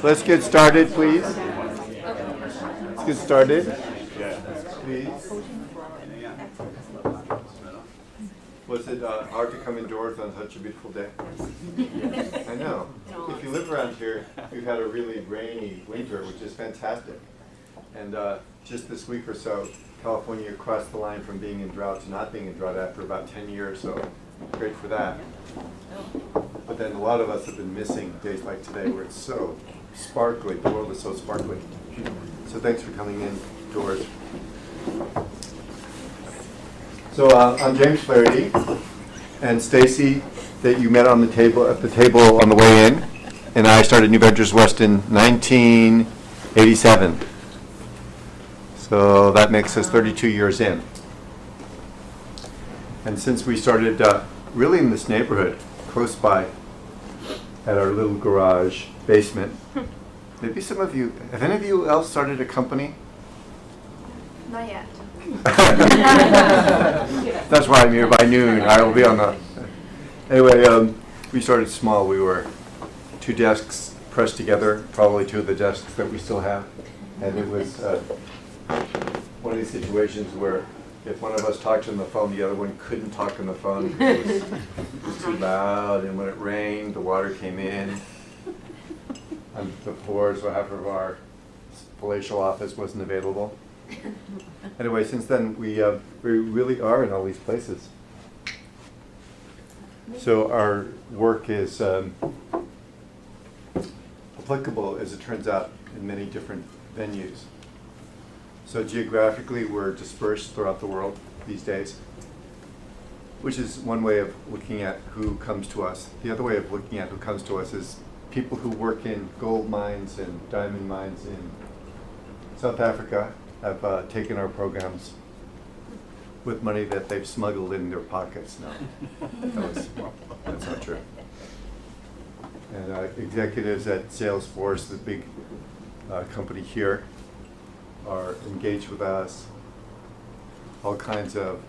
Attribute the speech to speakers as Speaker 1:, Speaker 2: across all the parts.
Speaker 1: Let's get started, please. Let's get started, please. Was it hard to come indoors on such a beautiful day? I know. If you live around here, we've had a really rainy winter, which is fantastic. And just this week or so, California crossed the line from being in drought to not being in drought after about 10 years, so great for that. But then a lot of us have been missing days like today where it's so sparkly, the world is so sparkly. So thanks for coming in, Doors. So I'm James Flaherty, and Stacy, that you met on the table at the table on the way in, and I started New Ventures West in 1987. So that makes us 32 years in. And since we started really in this neighborhood, close by, at our little garage basement, maybe some of you, have any of you else started a company?
Speaker 2: Not yet.
Speaker 1: That's why I'm here by noon. I will be on the... Anyway, we started small. We were 2 desks pressed together, probably 2 of the desks that we still have. And it was one of these situations where if one of us talked on the phone, the other one couldn't talk on the phone because it was too loud. And when it rained, the water came in on the floors, so half of our palatial office wasn't available. Anyway, since then, we really are in all these places. So our work is applicable, as it turns out, in many different venues. So geographically, we're dispersed throughout the world these days, which is one way of looking at who comes to us. The other way of looking at who comes to us is people who work in gold mines and diamond mines in South Africa have taken our programs with money that they've smuggled in their pockets. No, that's not true. And executives at Salesforce, the big company here, are engaged with us. All kinds of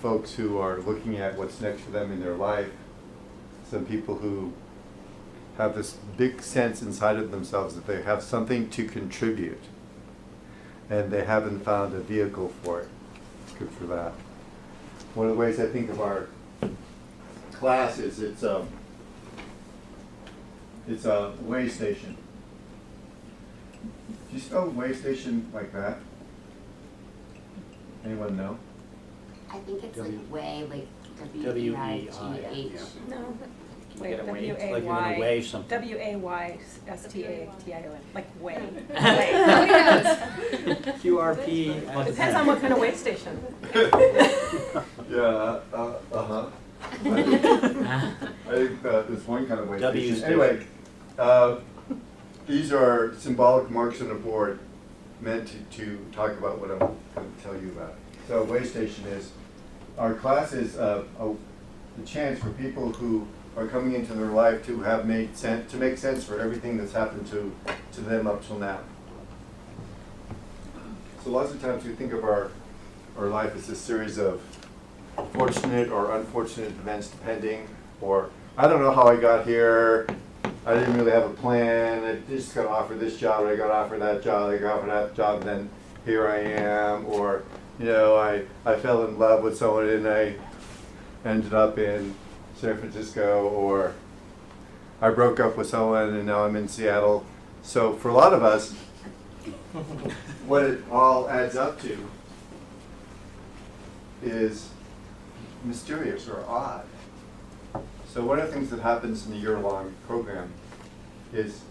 Speaker 1: folks who are looking at what's next for them in their life. Some people who have this big sense inside of themselves that they have something to contribute, and they haven't found a vehicle for it. Good for that. One of the ways I think of our class is it's a way station. Do you spell way station like that? Anyone know?
Speaker 3: I think it's like way, like W-E-I-G-H.
Speaker 2: No.
Speaker 4: Wait,
Speaker 5: Like you're gonna
Speaker 4: W-A-Y,
Speaker 5: weigh something.
Speaker 4: W-A-Y-S-T-A-T-I-O-N, like way.
Speaker 2: Way.
Speaker 5: QRP.
Speaker 4: Depends on what kind of weigh station.
Speaker 1: Yeah, uh-huh. I think there's one kind of way
Speaker 5: W
Speaker 1: station.
Speaker 5: station.
Speaker 1: Anyway, these are symbolic marks on a board meant to talk about what I'm going to tell you about. So way station is, our class is a chance for people who are coming into their life to have made sense, to make sense for everything that's happened to them up till now. So lots of times we think of our life as a series of fortunate or unfortunate events, depending, or I don't know how I got here, I didn't really have a plan, I just got offered this job, I got offered that job, I got offered that job, and then here I am, or you know, I fell in love with someone and I ended up in San Francisco, or I broke up with someone and now I'm in Seattle. So for a lot of us, what it all adds up to is mysterious or odd. So one of the things that happens in the year-long program is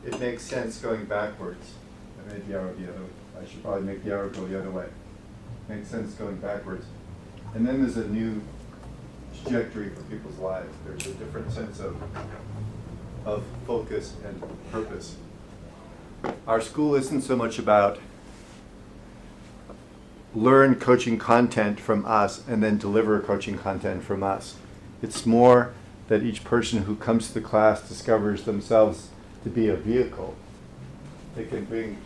Speaker 1: it makes sense going backwards. I made the arrow the other way. I should probably make the arrow go the other way. Makes sense going backwards. And then there's a new trajectory for people's lives. There's a different sense of focus and purpose. Our school isn't so much about learn coaching content from us and then deliver coaching content from us. It's more that each person who comes to the class discovers themselves to be a vehicle. They can bring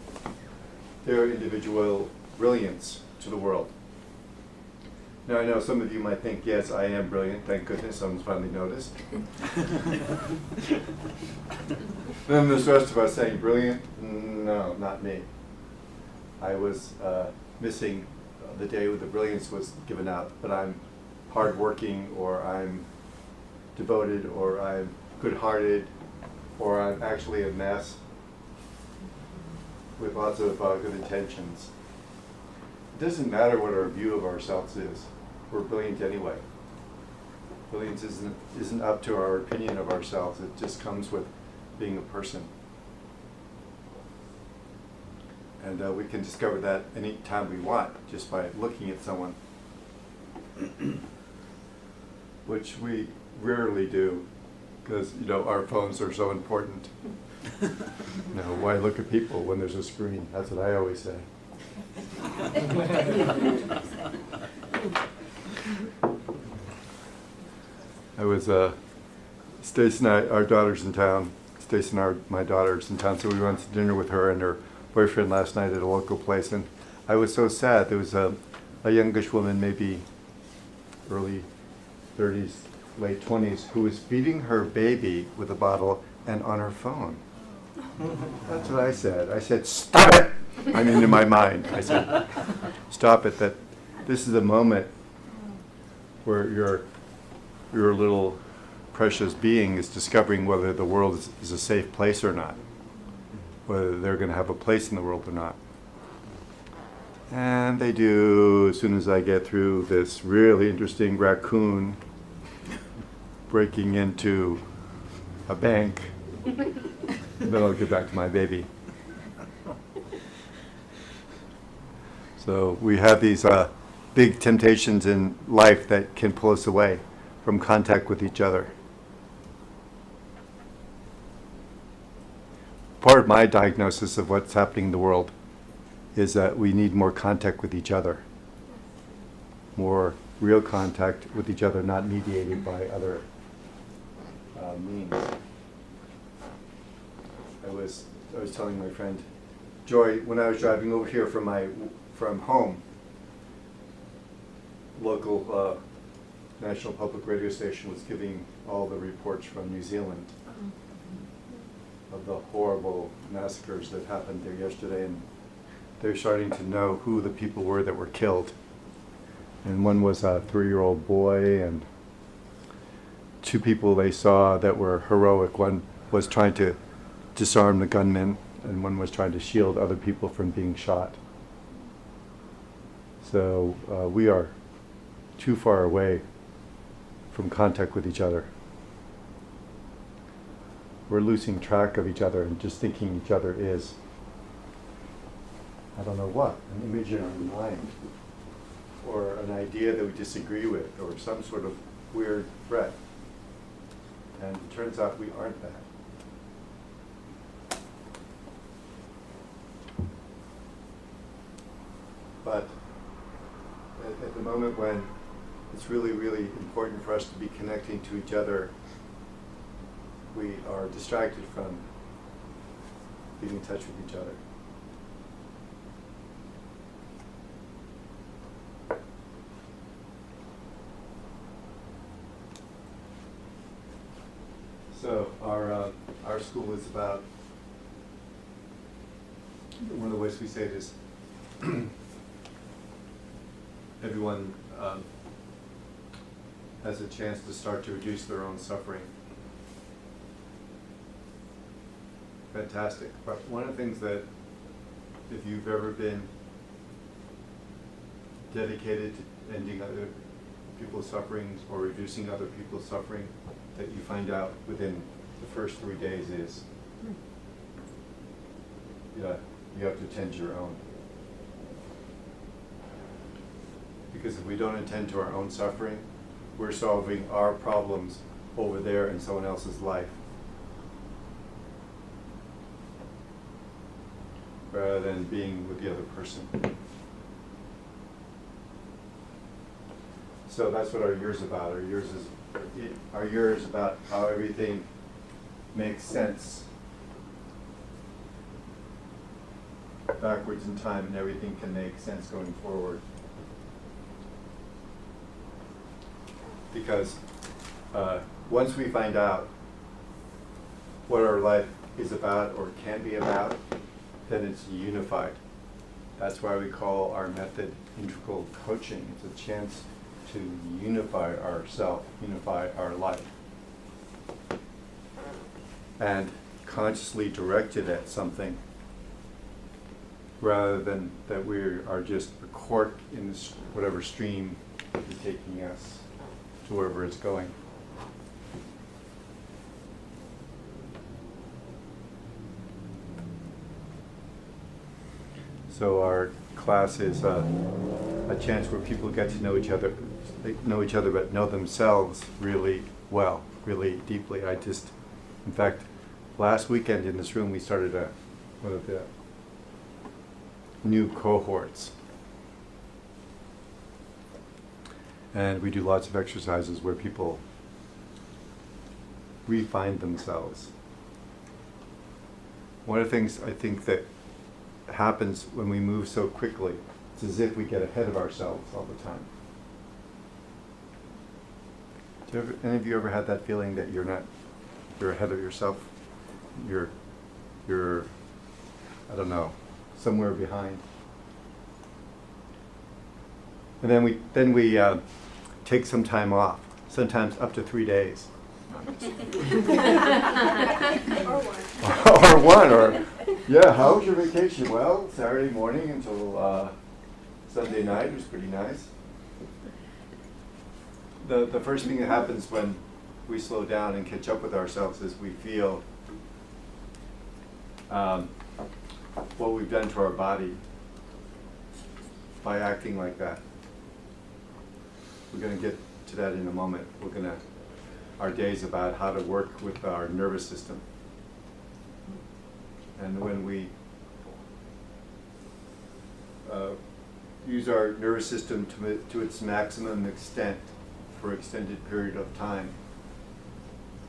Speaker 1: their individual brilliance to the world. Now I know some of you might think, yes, I am brilliant, thank goodness someone's finally noticed. Then there's the rest of us saying, brilliant? No, not me. I was missing the day when the brilliance was given out, but I'm hardworking, or I'm devoted, or I'm good-hearted, or I'm actually a mess with lots of good intentions. It doesn't matter what our view of ourselves is. We're brilliant anyway. Brilliance isn't up to our opinion of ourselves. It just comes with being a person. And we can discover that any time we want, just by looking at someone, which we rarely do, because our phones are so important. Why look at people when there's a screen? That's what I always say. I was Stacy and our daughter's in town. Stacy and my daughter's in town, so we went to dinner with her and her boyfriend last night at a local place, and I was so sad. There was a youngish woman, maybe early 30s, late 20s, who was feeding her baby with a bottle and on her phone. That's what I said. I said, stop it! I mean, in my mind, I said, stop it, that this is a moment where your little precious being is discovering whether the world is a safe place or not, whether they're going to have a place in the world or not. And they do, as soon as I get through this really interesting raccoon breaking into a bank, then I'll get back to my baby. So we have these big temptations in life that can pull us away from contact with each other. Part of my diagnosis of what's happening in the world is that we need more contact with each other, more real contact with each other, not mediated by other means. I was telling my friend Joy, when I was driving over here from home, local National Public Radio station was giving all the reports from New Zealand of the horrible massacres that happened there yesterday, and they're starting to know who the people were that were killed. And one was a 3-year-old boy, and 2 people they saw that were heroic. One was trying to disarm the gunmen, and one was trying to shield other people from being shot. So we are too far away from contact with each other. We're losing track of each other and just thinking each other is, I don't know what, an image in our mind, or an idea that we disagree with, or some sort of weird threat. And it turns out we aren't that. But at the moment when it's really, really important for us to be connecting to each other, we are distracted from being in touch with each other. So our school is about, one of the ways we say it is everyone has a chance to start to reduce their own suffering. Fantastic. But one of the things that, if you've ever been dedicated to ending other people's sufferings or reducing other people's suffering, that you find out within the first 3 days is, you have to tend to your own. Because if we don't attend to our own suffering, we're solving our problems over there in someone else's life, rather than being with the other person. So that's what our year's about. Our year is about how everything makes sense backwards in time, and everything can make sense going forward. because once we find out what our life is about or can be about, then it's unified. That's why we call our method integral coaching. It's a chance to unify ourselves, unify our life, and consciously direct it at something rather than that we are just a cork in this whatever stream is taking us to wherever it's going. So our class is a chance where people get to know each other, but know themselves really well, really deeply. In fact, last weekend in this room we started one of the new cohorts. And we do lots of exercises where people refine themselves. One of the things I think that happens when we move so quickly, it's as if we get ahead of ourselves all the time. Any of you ever had that feeling that you're ahead of yourself? You're, I don't know, somewhere behind. And then we take some time off, sometimes up to 3 days. Or one. Yeah, how was your vacation? Well, Saturday morning until Sunday night was pretty nice. The first thing that happens when we slow down and catch up with ourselves is we feel what we've done to our body by acting like that. We're going to get to that in a moment. Our day's about how to work with our nervous system. And when we use our nervous system to its maximum extent for an extended period of time,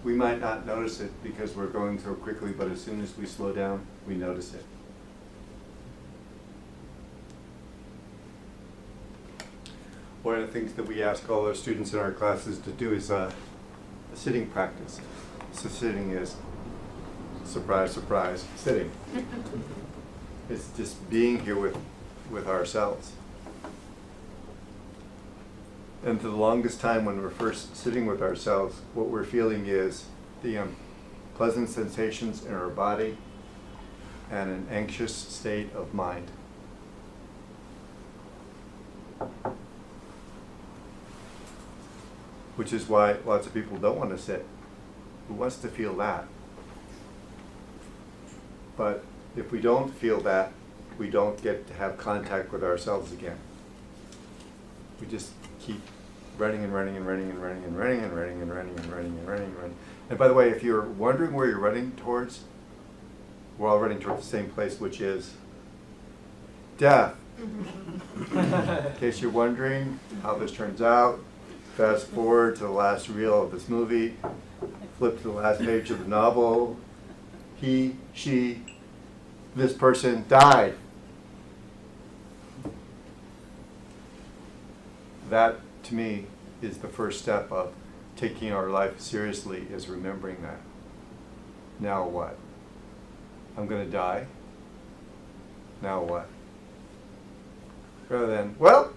Speaker 1: we might not notice it because we're going so quickly, but as soon as we slow down, we notice it. One of the things that we ask all our students in our classes to do is a sitting practice. So sitting is, surprise, surprise, sitting. It's just being here with ourselves. And for the longest time when we're first sitting with ourselves, what we're feeling is the pleasant sensations in our body and an anxious state of mind. Which is why lots of people don't want to sit. Who wants to feel that? But if we don't feel that, we don't get to have contact with ourselves again. We just keep running and running and running and running and running and running and running and running and running and running. And by the way, if you're wondering where you're running towards, we're all running towards the same place, which is death. In case you're wondering how this turns out, fast forward to the last reel of this movie, flip to the last page of the novel. He, she, this person died. That, to me, is the first step of taking our life seriously, is remembering that. Now what? I'm going to die. Now what? Rather than, well,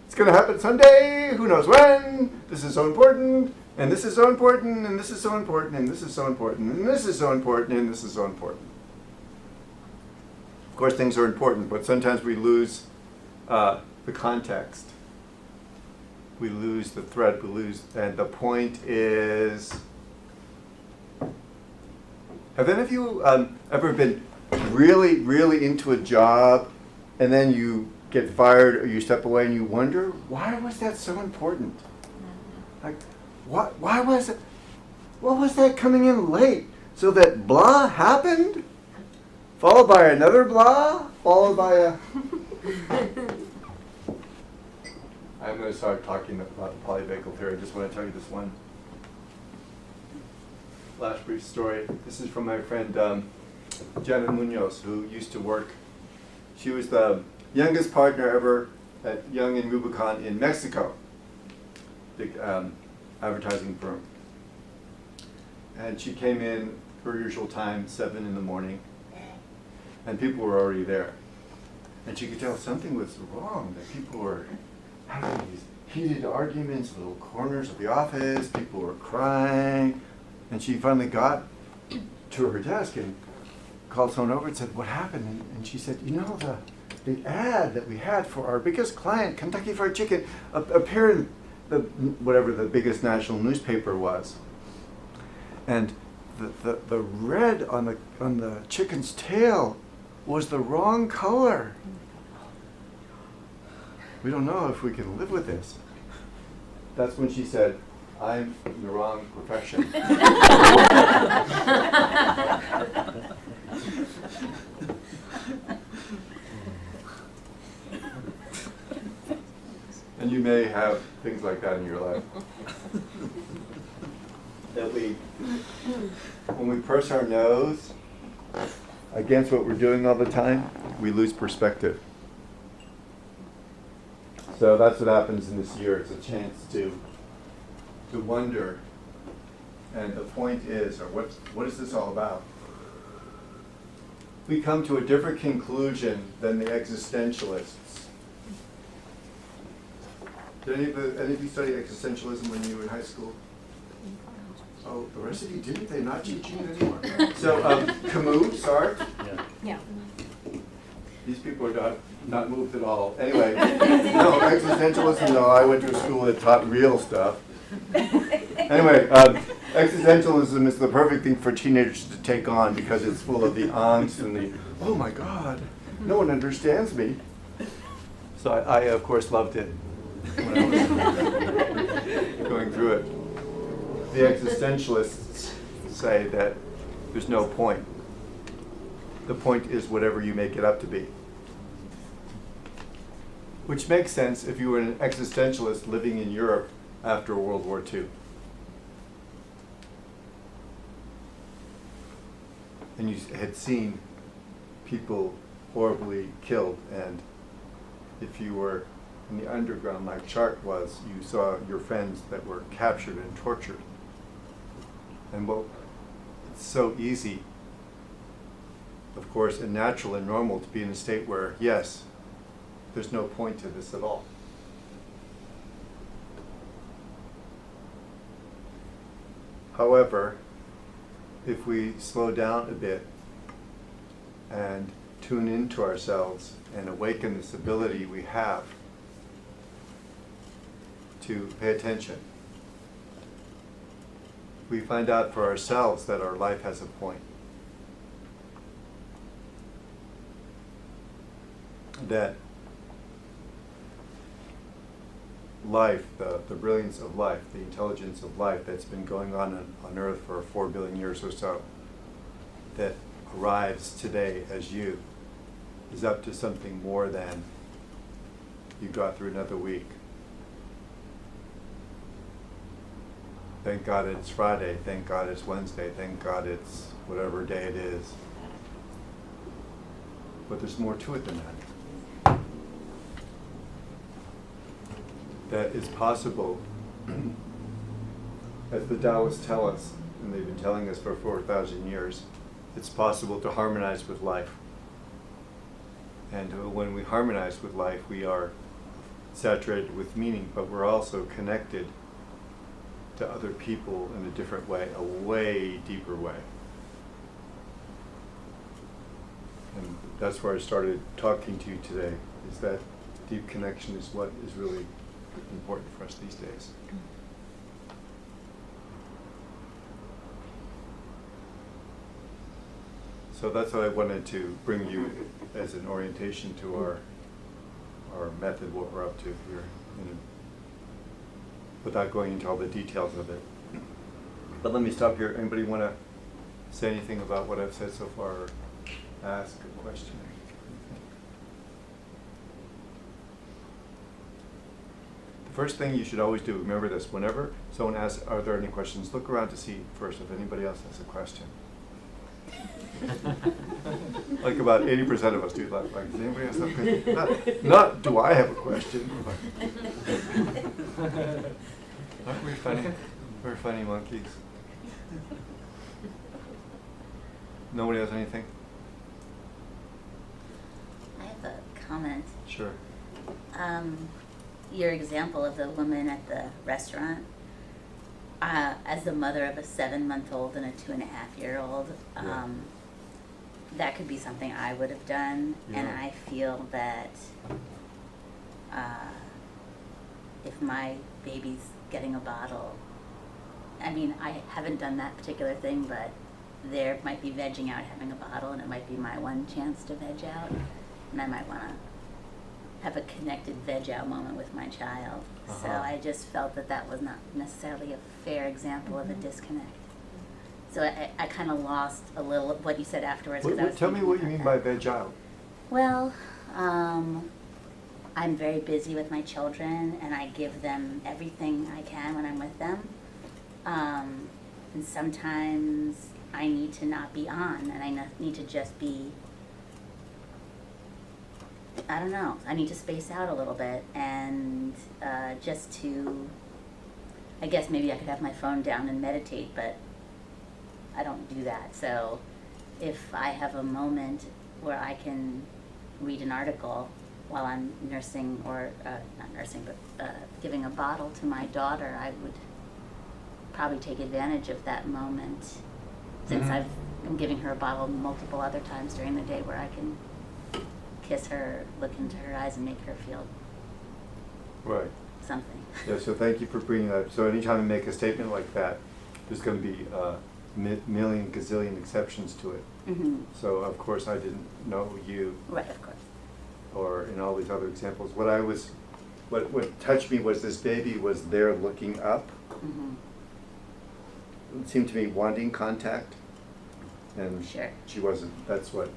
Speaker 1: it's going to happen someday, who knows when, this is so important, and this is so important, and this is so important, and this is so important, and this is so important, and this is so important. Of course, things are important, but sometimes we lose the context. We lose the thread, and the point is, have any of you ever been really, really into a job, and then you get fired or you step away and you wonder, why was that so important? Like, why was it, what was that coming in late? So that blah happened, followed by another blah, followed by a... I'm going to start talking about the polyvagal theory. I just want to tell you this one last brief story. This is from my friend Janet Munoz, who used to work. She was the youngest partner ever at Young and Rubicon in Mexico. Big advertising firm. And she came in her usual time, 7 in the morning, and people were already there. And she could tell something was wrong, that people were having these heated arguments in little corners of the office, people were crying, and she finally got to her desk and called someone over and said, "What happened?" And she said, "You know, the ad that we had for our biggest client, Kentucky Fried Chicken, appeared in whatever the biggest national newspaper was. And the red on the chicken's tail was the wrong color. We don't know if we can live with this." That's when she said, "I'm in the wrong profession." And you may have things like that in your life. That when we press our nose against what we're doing all the time, we lose perspective. So that's what happens in this year. It's a chance to wonder. And the point is, or what is this all about? We come to a different conclusion than the existentialists. Did any of you study existentialism when you were in high school? Oh, the rest of you didn't? They're not teaching it anymore. So, Camus, Sartre?
Speaker 4: Yeah.
Speaker 1: These people are not moved at all. Anyway, no, existentialism, no, I went to a school that taught real stuff. Anyway, existentialism is the perfect thing for teenagers to take on because it's full of the angst and the, oh my God, no one understands me. So I of course, loved it when I was going through it. The existentialists say that there's no point. The point is whatever you make it up to be. Which makes sense if you were an existentialist living in Europe after World War II. And you had seen people horribly killed, and if you were in the underground like Chart was, you saw your friends that were captured and tortured. And well, it's so easy, of course, and natural and normal to be in a state where, yes, there's no point to this at all. However, if we slow down a bit and tune into ourselves and awaken this ability we have to pay attention, we find out for ourselves that our life has a point. That life, the brilliance of life, the intelligence of life that's been going on Earth for 4 billion years or so, that arrives today as you, is up to something more than you got through another week. Thank God it's Friday, thank God it's Wednesday, thank God it's whatever day it is. But there's more to it than that. That is possible, as the Taoists tell us, and they've been telling us for 4,000 years, it's possible to harmonize with life. And when we harmonize with life, we are saturated with meaning, but we're also connected to other people in a different way, a way deeper way. And that's where I started talking to you today, is that deep connection is what is really important for us these days. So that's what I wanted to bring you as an orientation to our method, what we're up to here, without going into all the details of it. But let me stop here. Anybody want to say anything about what I've said so far, or ask a question? The first thing you should always do, remember this, whenever someone asks, are there any questions, look around to see first if anybody else has a question. Like about 80% of us do that. Like, does anybody else have a question? Not do I have a question. Aren't we funny? We're funny monkeys. Nobody has anything?
Speaker 5: I have a comment.
Speaker 1: Sure.
Speaker 5: Your example of the woman at the restaurant, as the mother of a 7-month-old and a 2.5-year-old,
Speaker 1: Yeah.
Speaker 5: that could be something I would have done, and
Speaker 1: Yeah.
Speaker 5: I feel that if my baby's getting a bottle, I mean, I haven't done that particular thing, but there might be vegging out having a bottle, and it might be my one chance to veg out, and I might want to have a connected veg out moment with my child. So
Speaker 1: Uh-huh.
Speaker 5: I just felt that that was not necessarily a fair example of a disconnect. So I kind of lost a little of what you said afterwards. 'Cause I was
Speaker 1: Tell me
Speaker 5: thinking
Speaker 1: what you
Speaker 5: about
Speaker 1: mean
Speaker 5: that.
Speaker 1: by veg out.
Speaker 5: Well, I'm very busy with my children, and I give them everything I can when I'm with them. And sometimes I need to not be on, and I need to just be, I don't know, I need to space out a little bit, and just to, I guess maybe I could have my phone down and meditate, but I don't do that. So if I have a moment where I can read an article while I'm nursing, or not nursing, but giving a bottle to my daughter, I would probably take advantage of that moment, since
Speaker 1: Mhm.
Speaker 5: I'm giving her a bottle multiple other times during the day where I can kiss her, look into her eyes, and make her feel
Speaker 1: Right.
Speaker 5: something.
Speaker 1: Yeah, so thank you for bringing that up. So anytime I make a statement like that, there's going to be a million gazillion exceptions to it.
Speaker 5: Mm-hmm.
Speaker 1: So of course I didn't know you,
Speaker 5: Right, of course.
Speaker 1: or in all these other examples. What touched me was this baby was there looking up.
Speaker 5: Mm-hmm.
Speaker 1: It seemed to me wanting contact, and
Speaker 5: Sure.
Speaker 1: she wasn't. That's what.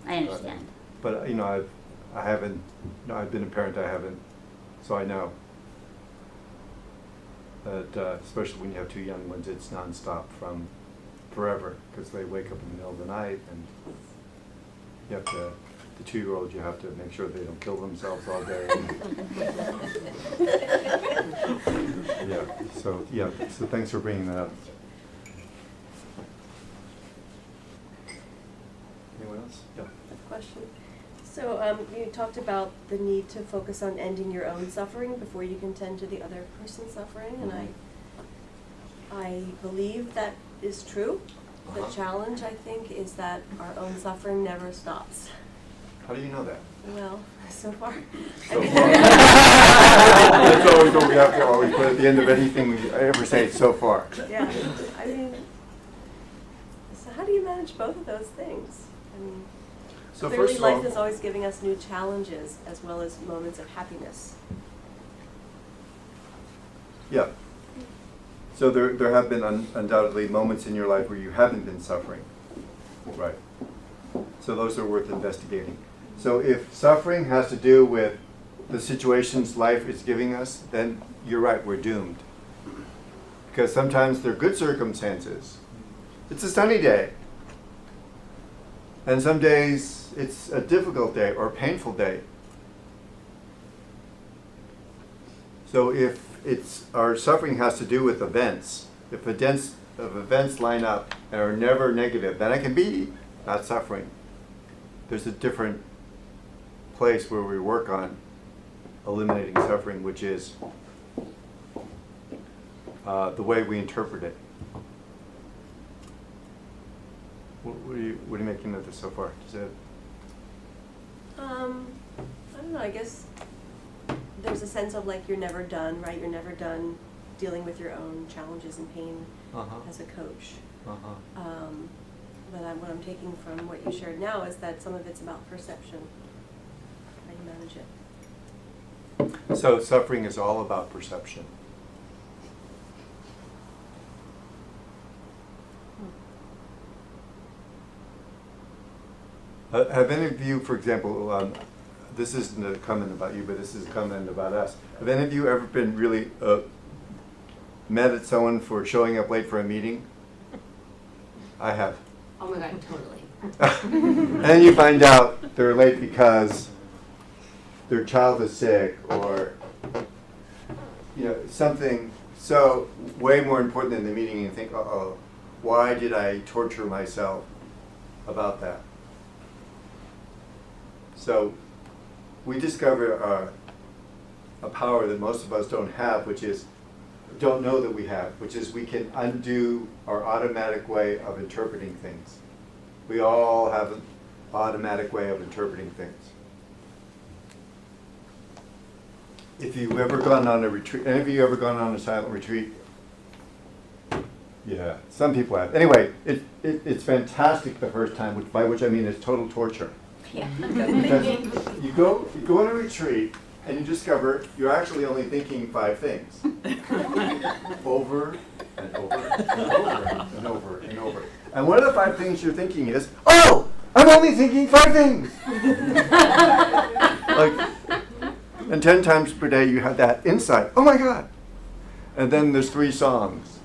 Speaker 5: I understand.
Speaker 1: But I haven't. No, I've been a parent. I haven't, so I know that especially when you have 2 young ones, it's nonstop from forever, because they wake up in the middle of the night, and you have to. The 2-year-old, you have to make sure they don't kill themselves all day. Yeah. So thanks for bringing that up. Anyone else? Yeah.
Speaker 6: Question. So you talked about the need to focus on ending your own suffering before you can tend to the other person's suffering, and I believe that is true. The
Speaker 1: Uh-huh.
Speaker 6: challenge, I think, is that our own suffering never stops.
Speaker 1: How do you know that?
Speaker 6: Well, so far.
Speaker 1: So far. That's always what we have to always put at the end of anything we ever say, so far.
Speaker 6: Yeah, I mean, so how do you manage both of those things? I mean,
Speaker 1: So
Speaker 6: clearly
Speaker 1: first of all,
Speaker 6: life is always giving us new challenges as well as moments of happiness.
Speaker 1: yeah. So there have been undoubtedly moments in your life where you haven't been suffering. Right. So those are worth investigating. So if suffering has to do with the situations life is giving us, then you're right, we're doomed. Because sometimes they're good circumstances. It's a sunny day. And some days it's a difficult day or a painful day. So if our suffering has to do with events, if events line up and are never negative, then it can be not suffering. There's a different place where we work on eliminating suffering, which is the way we interpret it. What are you making of this so far?
Speaker 6: I don't know, I guess there's a sense of like you're never done, right? You're never done dealing with your own challenges and pain as a coach. But what I'm taking from what you shared now is that some of it's about perception, how you manage it.
Speaker 1: So suffering is all about perception. Have any of you, for example, this isn't a comment about you, but this is a comment about us. Have any of you ever been really mad at someone for showing up late for a meeting? I have.
Speaker 3: Oh my God, totally.
Speaker 1: And then you find out they're late because their child is sick, or you know, something so way more important than the meeting, and think, uh-oh, why did I torture myself about that? So we discover a power that most of us don't have, which is, don't know that we have, which is we can undo our automatic way of interpreting things. We all have an automatic way of interpreting things. If you've ever gone on a retreat, any of you ever gone on a silent retreat? Yeah, some people have. Anyway, it's fantastic the first time, by which I mean it's total torture.
Speaker 5: Yeah.
Speaker 1: Because you go on a retreat and you discover you're actually only thinking 5 things. Over and over and over and over and over. And one of the 5 things you're thinking is, oh, I'm only thinking 5 things. Like, and 10 times per day you have that insight. Oh my God. And then there's 3 songs.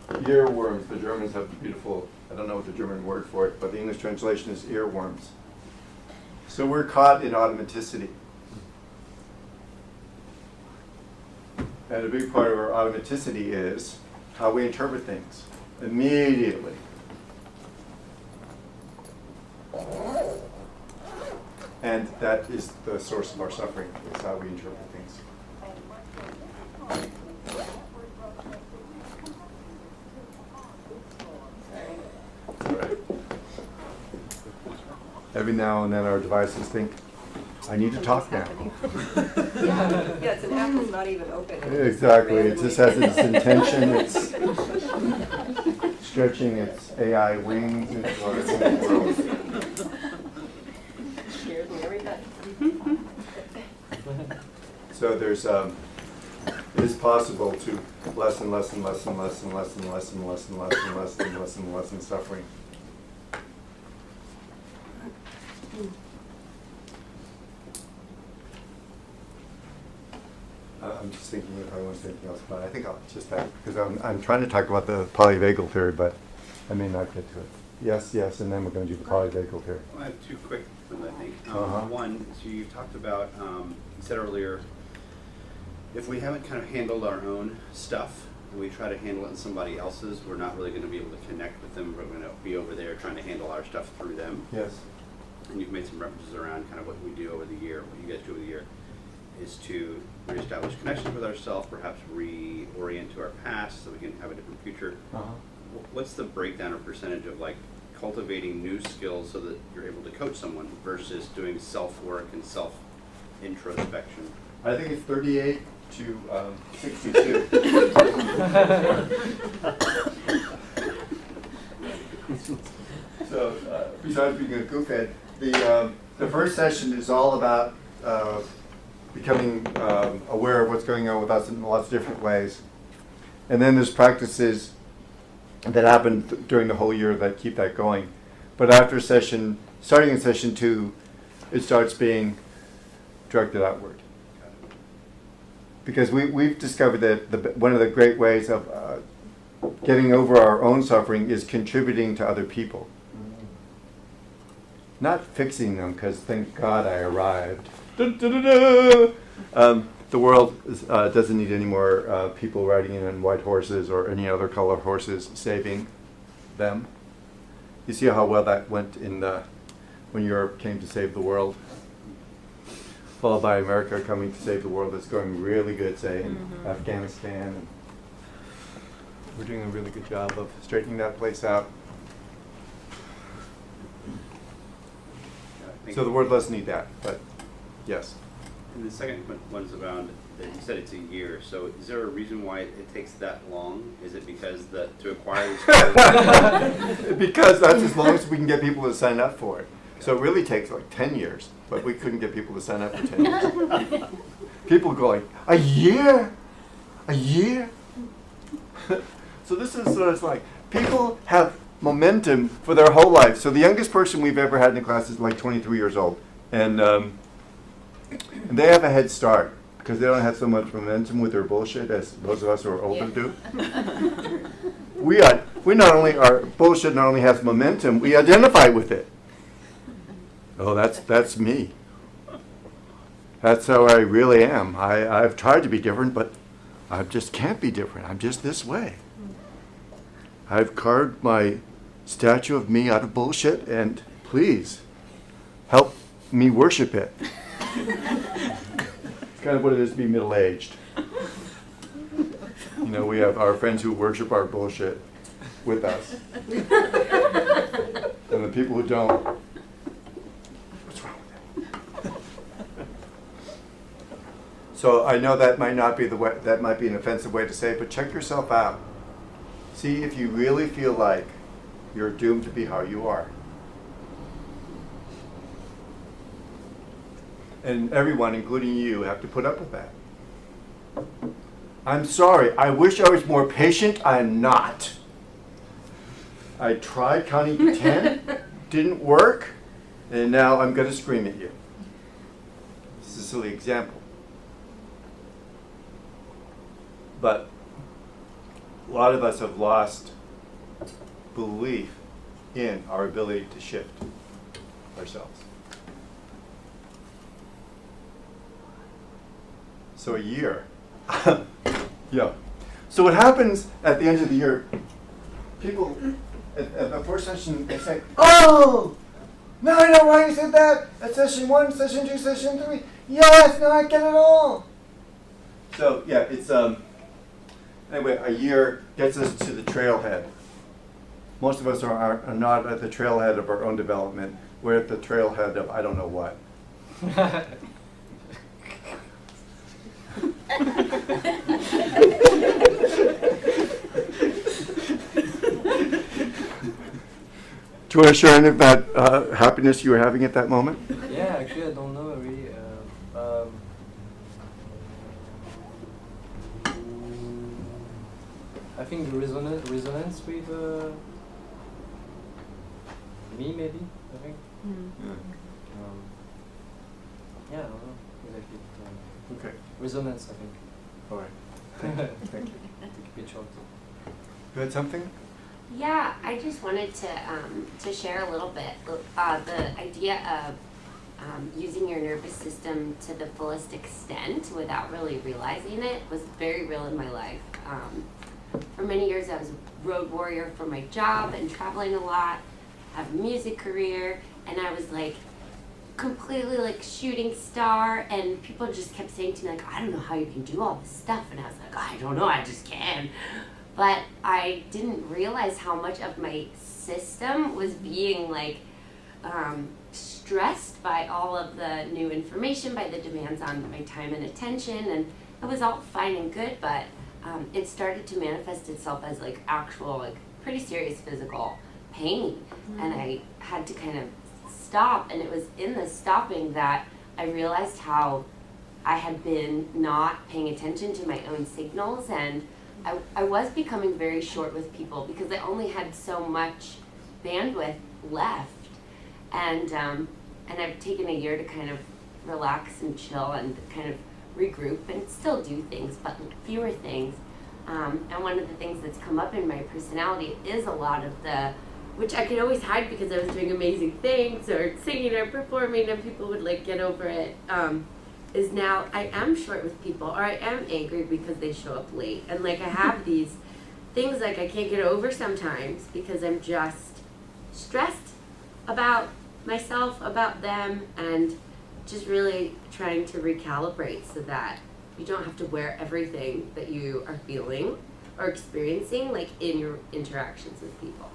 Speaker 1: Earworms. The Germans have the beautiful, I don't know what the German word for it, but the English translation is earworms. So we're caught in automaticity. And a big part of our automaticity is how we interpret things immediately. And that is the source of our suffering, is how we interpret things. All right. Every now and then our devices think, I need to talk now.
Speaker 4: Yeah, it's an app that's not even open.
Speaker 1: Exactly, it just has its intention, it's stretching its AI wings into our world.
Speaker 4: Scares me every time.
Speaker 1: So there's, it is possible to lessen suffering. I'm just thinking if I want to say anything else about it. I think I'll just have, because I'm trying to talk about the polyvagal theory, but I may not get to it. Yes, and then we're going to do the polyvagal theory.
Speaker 7: I have 2 quick ones, I think.
Speaker 1: Uh-huh.
Speaker 7: One, so you talked about, you said earlier, if we haven't kind of handled our own stuff and we try to handle it in somebody else's, we're not really going to be able to connect with them. We're going to be over there trying to handle our stuff through them.
Speaker 1: Yes.
Speaker 7: And you've made some references around kind of what we do over the year, what you guys do over the year, is to reestablish connections with ourselves, perhaps reorient to our past so we can have a different future.
Speaker 1: Uh-huh.
Speaker 7: What's the breakdown or percentage of like cultivating new skills so that you're able to coach someone versus doing self-work and self-introspection?
Speaker 1: I think it's 38 to 62. So, besides being a goofhead, the first session is all about becoming aware of what's going on with us in lots of different ways. And then there's practices that happen during the whole year that keep that going. But after starting in session 2, it starts being directed outward. Because we've discovered that one of the great ways of getting over our own suffering is contributing to other people. Not fixing them, because thank God I arrived. The world doesn't need any more people riding in on white horses or any other color horses saving them. You see how well that went when Europe came to save the world, followed by America coming to save the world. It's going really good, say, in Afghanistan. And we're doing a really good job of straightening that place out. So the world does need that, but yes.
Speaker 7: And the second one's around, you said it's a year, so is there a reason why it takes that long? Is it because to acquire these skills?
Speaker 1: Because that's as long as we can get people to sign up for it. So it really takes like 10 years, but we couldn't get people to sign up for 10 years. People go like, a year? A year? So this is what it's like. People have momentum for their whole life. So the youngest person we've ever had in the class is like 23 years old. And they have a head start because they don't have so much momentum with their bullshit as those of us who are older do. We not only, our bullshit not only has momentum, we identify with it. Oh, that's me. That's how I really am. I've tried to be different, but I just can't be different. I'm just this way. I've carved my statue of me out of bullshit, and please help me worship it. It's kind of what it is to be middle-aged. You know, we have our friends who worship our bullshit with us. And the people who don't, what's wrong with them? So I know that might not be the way, that might be an offensive way to say it, but check yourself out. See if you really feel like you're doomed to be how you are. And everyone, including you, have to put up with that. I'm sorry, I wish I was more patient. I'm not. I tried counting to 10, didn't work, and now I'm going to scream at you. This is a silly example. But a lot of us have lost belief in our ability to shift ourselves. So a year. Yeah. So what happens at the end of the year, people at the first session, they say, oh, now I know why you said that. At session 1, session 2, session 3. Yes, now I get it all. So yeah, it's anyway, a year gets us to the trailhead. Most of us are not at the trailhead of our own development. We're at the trailhead of I don't know what. Do you want to share any of that happiness you were having at that moment?
Speaker 8: Yeah, actually, I don't know really. I think the resonance with me, maybe. I think. Yeah, I don't know exactly.
Speaker 1: Okay.
Speaker 8: Resonance, I think.
Speaker 1: All right. Thank you. Thank you.
Speaker 8: To keep it short.
Speaker 1: You had something?
Speaker 3: Yeah, I just wanted to share a little bit. The idea of using your nervous system to the fullest extent without really realizing it was very real in my life. For many years, I was a road warrior for my job and traveling a lot. I have a music career, and I was like completely like shooting star, and people just kept saying to me like, I don't know how you can do all this stuff, and I was like, I don't know, I just can. But I didn't realize how much of my system was being like stressed by all of the new information, by the demands on my time and attention, and it was all fine and good, but it started to manifest itself as like actual, like pretty serious physical pain, and I had to kind of stop, and it was in the stopping that I realized how I had been not paying attention to my own signals, and I was becoming very short with people because I only had so much bandwidth left, and I've taken a year to kind of relax and chill and kind of regroup and still do things, but fewer things. And one of the things that's come up in my personality is a lot of the, which I could always hide because I was doing amazing things or singing or performing and people would like get over it, is now I am short with people, or I am angry because they show up late. And like I have these things like I can't get over sometimes because I'm just stressed about myself, about them, and just really trying to recalibrate so that you don't have to wear everything that you are feeling or experiencing like in your interactions with people.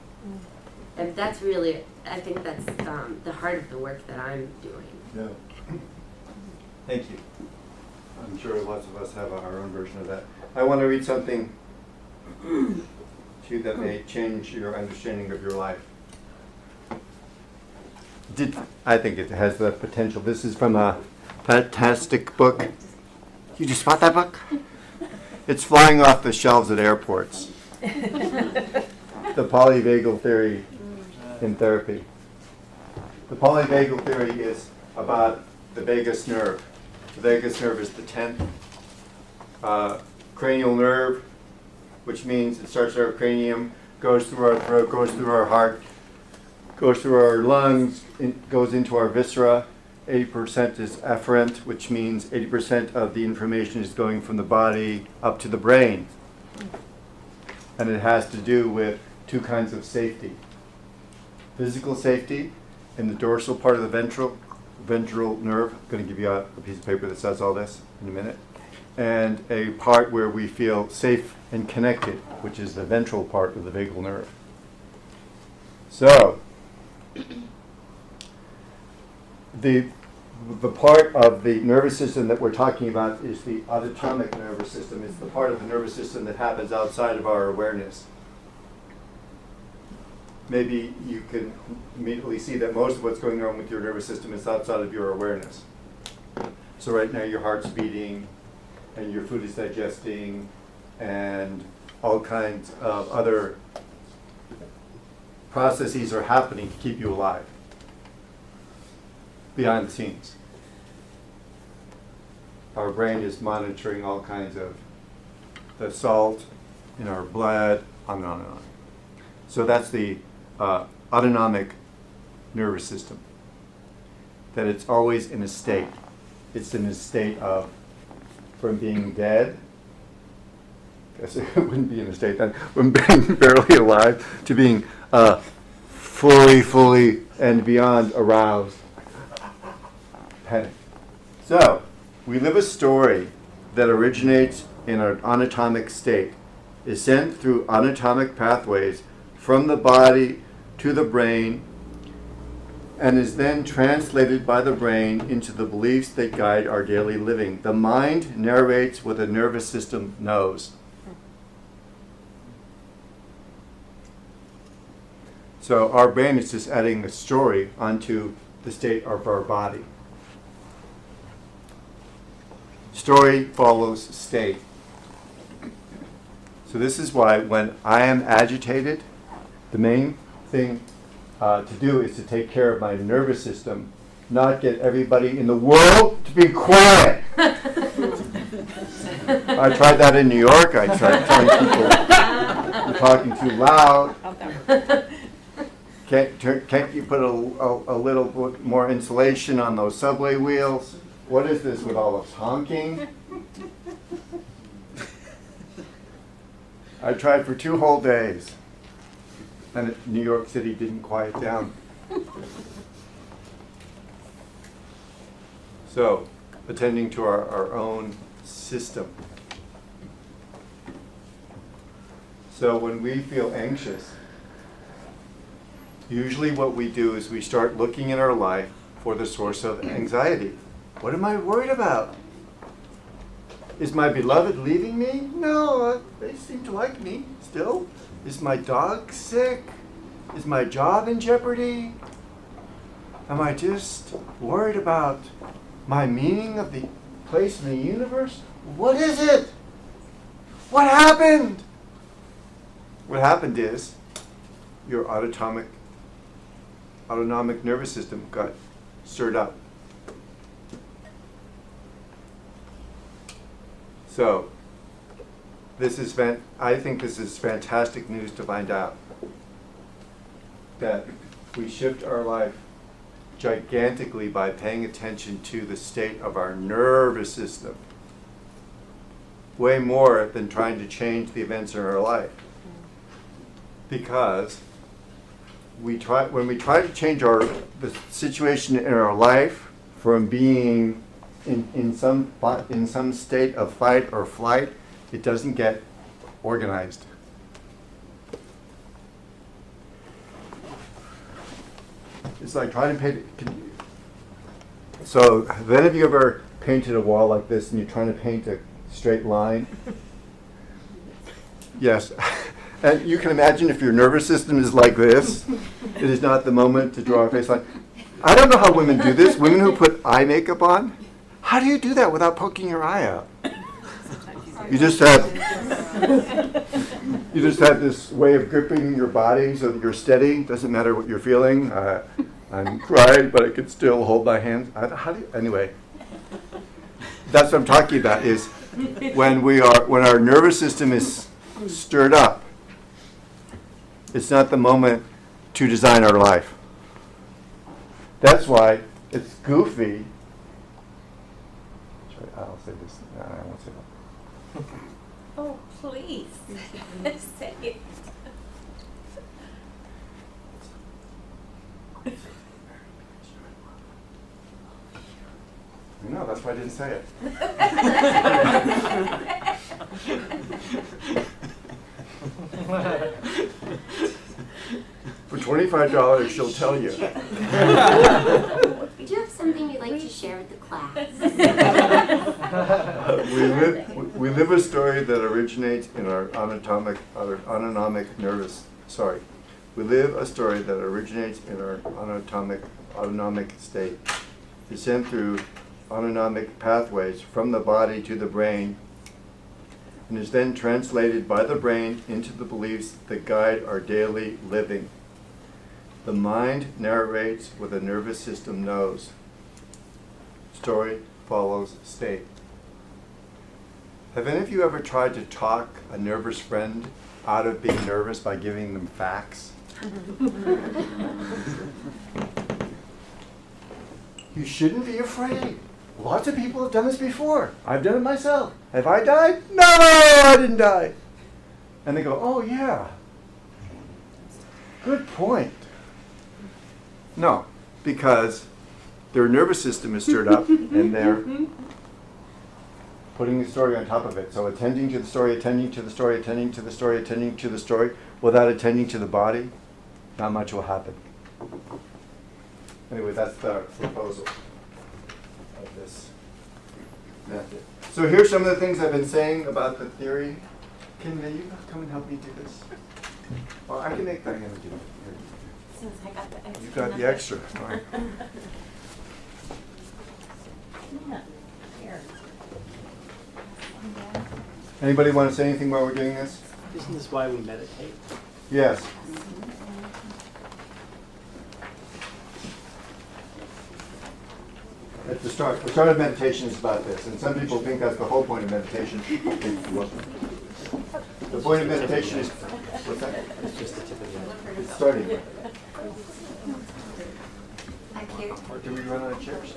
Speaker 3: And that's really, I think that's the heart of the work that I'm doing.
Speaker 1: Yeah. Thank you. I'm sure lots of us have our own version of that. I want to read something to you that may change your understanding of your life. I think it has the potential. This is from a fantastic book. You just bought that book? It's flying off the shelves at airports. The polyvagal theory in therapy. The polyvagal theory is about the vagus nerve. The vagus nerve is the 10th cranial nerve, which means it starts at our cranium, goes through our throat, goes through our heart, goes through our lungs, goes into our viscera, 80% is afferent, which means 80% of the information is going from the body up to the brain. And it has to do with two kinds of safety. Physical safety in the dorsal part of the ventral nerve. I'm going to give you a piece of paper that says all this in a minute. And a part where we feel safe and connected, which is the ventral part of the vagal nerve. So, the part of the nervous system that we're talking about is the autonomic nervous system. It's the part of the nervous system that happens outside of our awareness. Maybe you can immediately see that most of what's going on with your nervous system is outside of your awareness. So right now your heart's beating, and your food is digesting, and all kinds of other processes are happening to keep you alive behind the scenes. Our brain is monitoring all kinds of the salt in our blood, on and on and on. So that's the autonomic nervous system. That it's always in a state. It's in a state of, from being dead, I guess it wouldn't be in a state then, from being barely alive to being fully and beyond aroused. Panic. So, we live a story that originates in an anatomic state, is sent through anatomic pathways from the body to the brain, and is then translated by the brain into the beliefs that guide our daily living. The mind narrates what the nervous system knows. So our brain is just adding a story onto the state of our body. Story follows state. So this is why when I am agitated, the main thing to do is to take care of my nervous system, not get everybody in the world to be quiet. I tried that in New York. I tried telling people you're talking too loud. Can't you put a little bit more insulation on those subway wheels? What is this with all this honking? I tried for 2 whole days, and New York City didn't quiet down. So, attending to our own system. So when we feel anxious, usually what we do is we start looking in our life for the source of anxiety. What am I worried about? Is my beloved leaving me? No, they seem to like me still. Is my dog sick? Is my job in jeopardy? Am I just worried about my meaning of the place in the universe? What is it? What happened? What happened is your autonomic nervous system got stirred up. So, I think this is fantastic news to find out that we shift our life gigantically by paying attention to the state of our nervous system. Way more than trying to change the events in our life. Because when we try to change the situation in our life from being in some state of fight or flight, it doesn't get organized. It's like trying to paint. So then, have you ever painted a wall like this and you're trying to paint a straight line? Yes. And you can imagine if your nervous system is like this, it is not the moment to draw a face line. I don't know how women do this. Women who put eye makeup on, how do you do that without poking your eye out? You just have this way of gripping your body so that you're steady. Doesn't matter what you're feeling. I'm cried, but I can still hold my hands. Anyway, that's what I'm talking about. Is when our nervous system is stirred up. It's not the moment to design our life. That's why It's goofy. I'll say this. No, I won't say that.
Speaker 5: Oh, please. Say it.
Speaker 1: No, that's why I didn't say it. For $25, she'll tell you.
Speaker 3: Do you have something you'd like to share with the class?
Speaker 1: We live a story that originates in our autonomic nervous. Sorry, we live a story that originates in our autonomic state, descend through autonomic pathways from the body to the brain, and is then translated by the brain into the beliefs that guide our daily living. The mind narrates what the nervous system knows. Story follows state. Have any of you ever tried to talk a nervous friend out of being nervous by giving them facts? You shouldn't be afraid. Lots of people have done this before. I've done it myself. Have I died? No, I didn't die. And they go, oh yeah. Good point. No, because their nervous system is stirred up and they're putting the story on top of it. So attending to the story, attending to the story, attending to the story, attending to the story, without attending to the body, not much will happen. Anyway, that's the proposal of this method. So here's some of the things I've been saying about the theory. Can you come and help me do this? Well, I can make Diana do it.
Speaker 2: Since I got the extra.
Speaker 1: You got the extra. All right.
Speaker 5: Yeah. Here.
Speaker 1: Anybody want to say anything while we're doing this?
Speaker 9: Isn't this why we meditate?
Speaker 1: Yes. At the start of meditation is about this, and some people think that's the whole point of meditation. The point of meditation is, what's that?
Speaker 9: It's just the tip of the iceberg.
Speaker 1: It's starting.
Speaker 3: Back here.
Speaker 1: Or do we run out of chairs?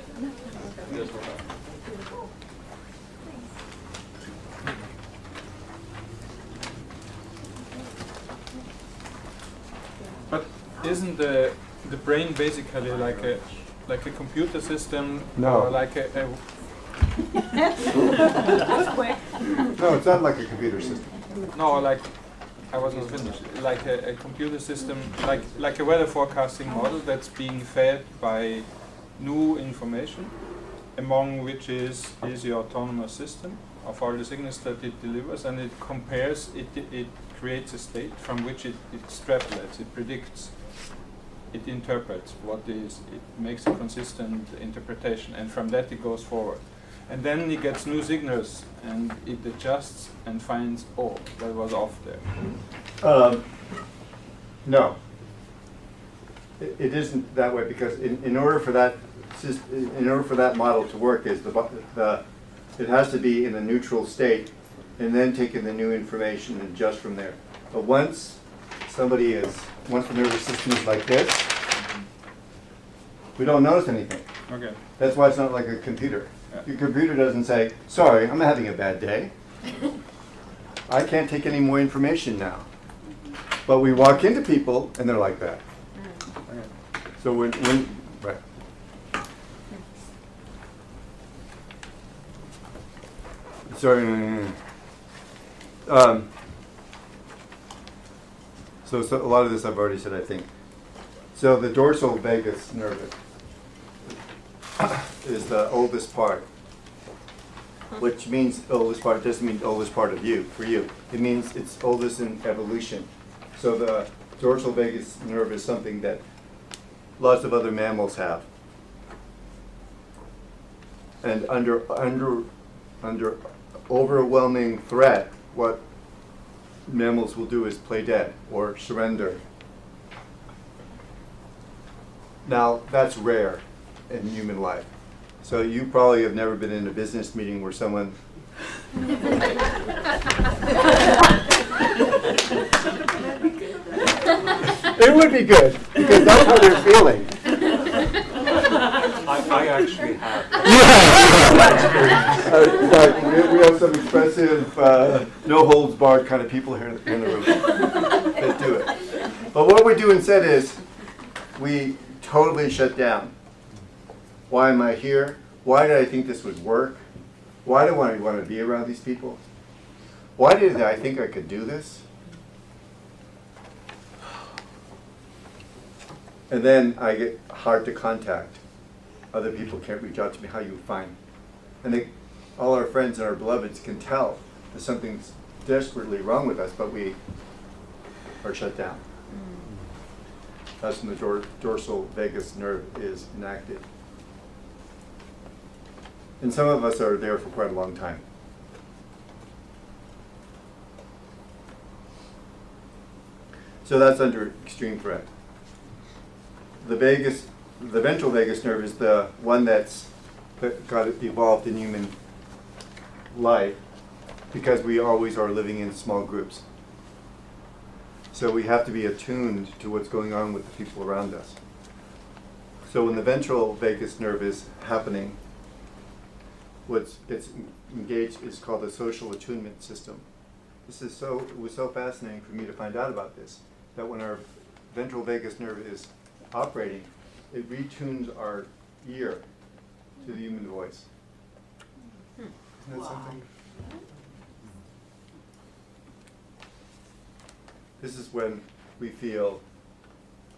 Speaker 10: But isn't the brain basically like a computer system?
Speaker 1: No.
Speaker 10: Or like a
Speaker 1: No, it's not like a computer system.
Speaker 10: no, like I wasn't finished. Like a computer system, like a weather forecasting model that's being fed by new information, among which is the autonomous system of all the signals that it delivers, and it compares, it creates a state from which it extrapolates, it predicts, it interprets what is, it makes a consistent interpretation, and from that it goes forward. And then it gets new signals, and it adjusts and finds, oh, that was off there.
Speaker 1: No. It isn't that way, because in order for that model to work, it has to be in a neutral state, and then take in the new information and adjust from there. But once the nervous system is like this, we don't notice anything.
Speaker 10: Okay.
Speaker 1: That's why it's not like a computer.
Speaker 10: Yeah.
Speaker 1: Your computer doesn't say, sorry, I'm having a bad day. I can't take any more information now. But we walk into people and they're like that.
Speaker 10: Okay.
Speaker 1: So when right. Sorry. So a lot of this I've already said, I think. So the dorsal vagus nerve is the oldest part, which means oldest part doesn't mean oldest part of you, for you. It means it's oldest in evolution. So the dorsal vagus nerve is something that lots of other mammals have. And under overwhelming threat, what mammals will do is play dead or surrender. Now, that's rare in human life. So you probably have never been in a business meeting where someone It would be good, because that's how they're feeling.
Speaker 9: I actually have.
Speaker 1: We have some expressive, no holds barred kind of people here in the room that do it. But what we do instead is we totally shut down. Why am I here? Why did I think this would work? Why do I want to be around these people? Why did I think I could do this? And then I get hard to contact. Other people can't reach out to me. How you find? And all our friends and our beloveds can tell that something's desperately wrong with us, but we are shut down. That's when the dorsal vagus nerve is inactive. And some of us are there for quite a long time. So that's under extreme threat. The ventral vagus nerve is the one that got evolved in human life because we always are living in small groups. So we have to be attuned to what's going on with the people around us. So when the ventral vagus nerve is happening, what gets engaged is called the social attunement system. It was so fascinating for me to find out about this, that when our ventral vagus nerve is operating, it retunes our ear to the human voice. Isn't that something? This is when we feel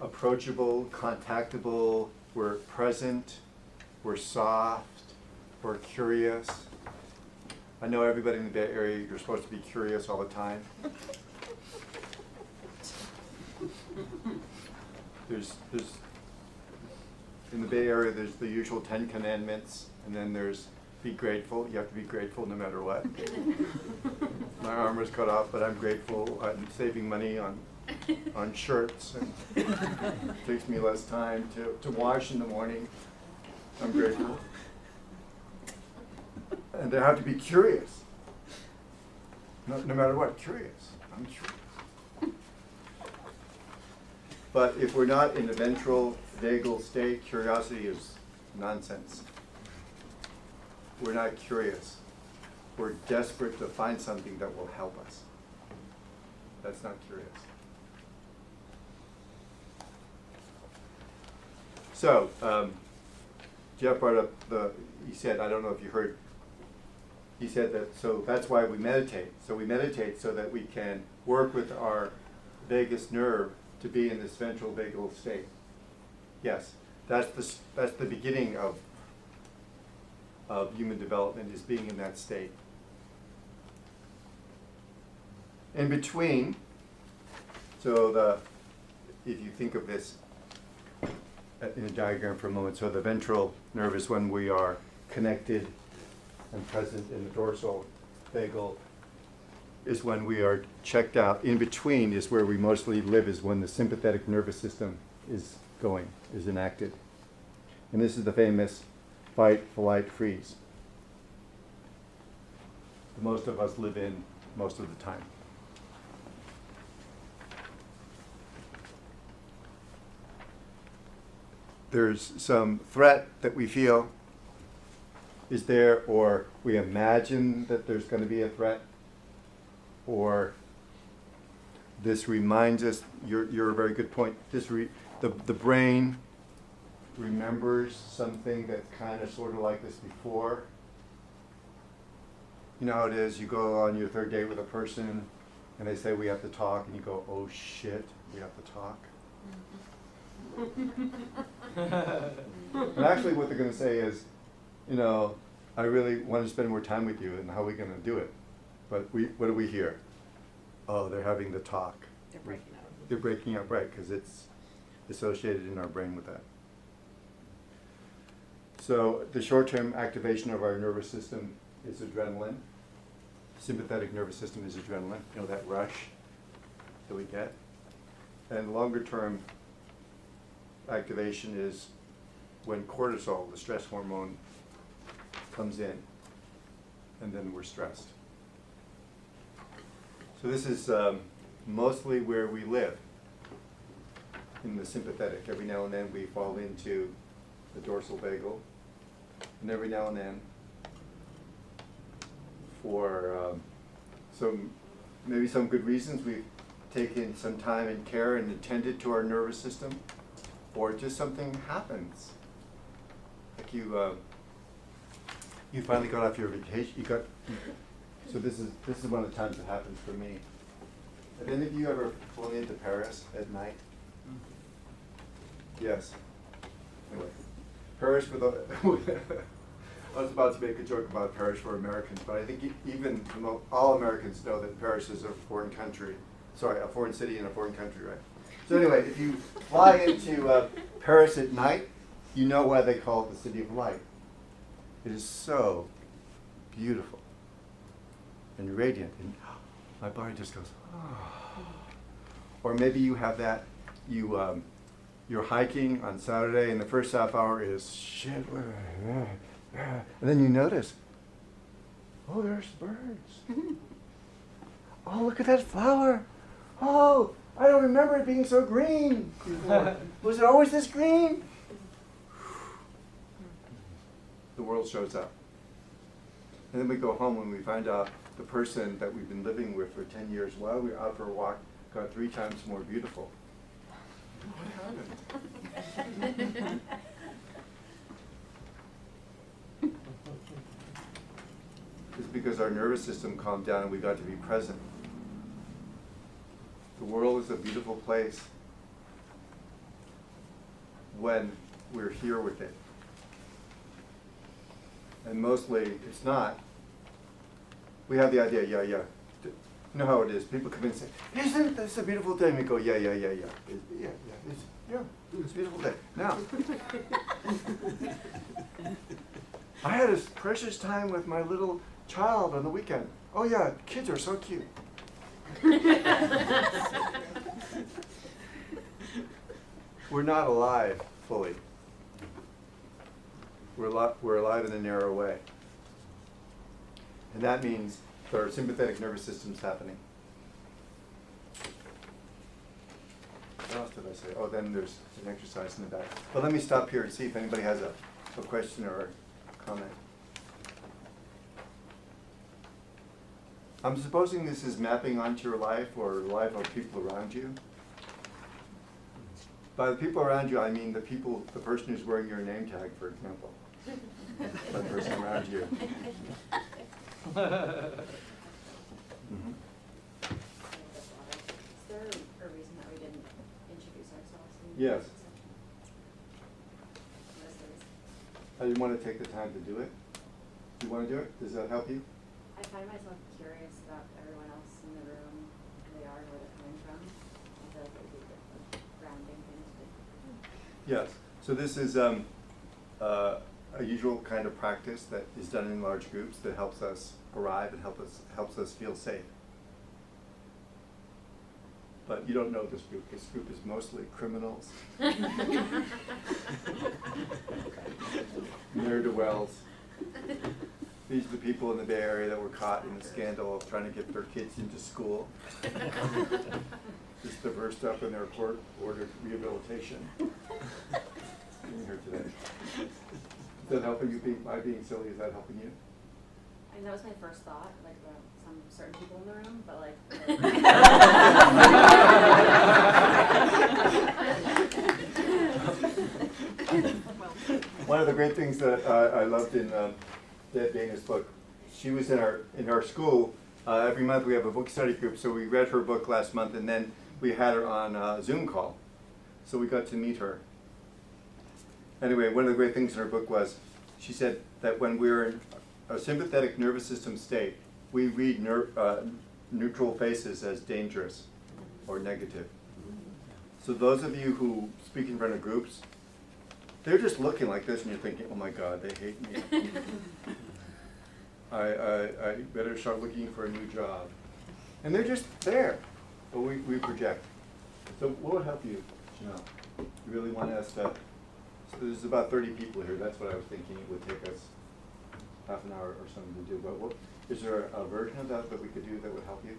Speaker 1: approachable, contactable, we're present, we're soft, we're curious. I know everybody in the Bay Area, you're supposed to be curious all the time. There's in the Bay Area, there's the usual 10 commandments, and then there's be grateful. You have to be grateful no matter what. My arm was cut off, but I'm grateful. I'm saving money on shirts, and it takes me less time to wash in the morning. I'm grateful. And they have to be curious. No matter what, curious. I'm curious. But if we're not in the ventral vagal state, curiosity is nonsense. We're not curious. We're desperate to find something that will help us. That's not curious. So, Jeff brought up he said, I don't know if you heard, he said that, so that's why we meditate. So we meditate so that we can work with our vagus nerve to be in this ventral vagal state. Yes, that's the beginning of human development, is being in that state. In between, so if you think of this in a diagram for a moment, so the ventral nerve is when we are connected and present, in the dorsal vagal is when we are checked out. In between is where we mostly live, is when the sympathetic nervous system is enacted. And this is the famous fight, flight, freeze. Most of us live in most of the time. There's some threat that we feel is there, or we imagine that there's going to be a threat, or this reminds us, you're a very good point, the brain remembers something that's kind of sort of like this before. You know how it is, you go on your third date with a person and they say we have to talk, and you go, oh shit, we have to talk. And actually what they're going to say is, you know, I really want to spend more time with you, and how are we going to do it? But what do we hear? Oh, they're having the talk.
Speaker 4: They're breaking up.
Speaker 1: They're breaking up, right, because it's associated in our brain with that. So the short-term activation of our nervous system is adrenaline. Sympathetic nervous system is adrenaline, you know, that rush that we get. And longer-term activation is when cortisol, the stress hormone, comes in, and then we're stressed. So this is mostly where we live, in the sympathetic. Every now and then we fall into the dorsal vagal, and every now and then, for maybe some good reasons, we've taken some time and care and attended to our nervous system, or just something happens. Like you finally got off your vacation. So this is one of the times it happens for me. Have any of you ever flown into Paris at night? Yes. Anyway, Paris for the. I was about to make a joke about Paris for Americans, but I think even all Americans know that Paris is a foreign country. Sorry, a foreign city in a foreign country, right? So anyway, if you fly into Paris at night, you know why they call it the City of Light. It is so beautiful and radiant, and my body just goes, oh. Or maybe you have that, you're hiking on Saturday, and the first half hour is shit, and then you notice, oh, there's birds. Oh, look at that flower. Oh, I don't remember it being so green before. Was it always this green? The world shows up. And then we go home and we find out the person that we've been living with for 10 years while we were out for a walk got 3 times more beautiful. What happened? It's because our nervous system calmed down and we got to be present. The world is a beautiful place when we're here with it. And mostly it's not. We have the idea, yeah. You know how it is. People come in and say, isn't this a beautiful day? And we go, yeah. It's a beautiful day. Now, I had a precious time with my little child on the weekend. Oh yeah, kids are so cute. We're not alive fully. We're alive in a narrow way. And that means there are sympathetic nervous systems happening. What else did I say? Oh, then there's an exercise in the back. But let me stop here and see if anybody has a question or a comment. I'm supposing this is mapping onto your life or the life of people around you. By the people around you, I mean the person who's wearing your name tag, for example. The person around you. Mm-hmm.
Speaker 2: Is there a reason that we didn't introduce ourselves?
Speaker 1: Yes. I didn't want to take the time to do it. Do you want to do it? Does that help you?
Speaker 2: I find myself curious about everyone else in the room, who they are, where they're coming from. I feel like it would be a grounding thing to do.
Speaker 1: Yes. So this is a usual kind of practice that is done in large groups that helps us arrive and helps us feel safe. But you don't know this group. This group is mostly criminals, ne'er-do-wells. These are the people in the Bay Area that were caught in the scandal of trying to get their kids into school. Just the first up in their court-ordered rehabilitation. Being here today. Is that helping you? By being silly, is that helping you?
Speaker 2: I mean, that was my first thought, like about some certain people in the room, but like.
Speaker 1: One of the great things that I loved in Deb Dana's book, she was in our school. Every month we have a book study group, so we read her book last month, and then we had her on a Zoom call, so we got to meet her. Anyway, one of the great things in her book was, she said that when we're in a sympathetic nervous system state, we read neutral faces as dangerous or negative. So those of you who speak in front of groups, they're just looking like this and you're thinking, oh my God, they hate me. I better start looking for a new job. And they're just there, but we project. So what would help you, Janelle? You really want us to, so there's about 30 people here, that's what I was thinking it would take us half an hour or something to do. But is there a version of that we could do that would help you?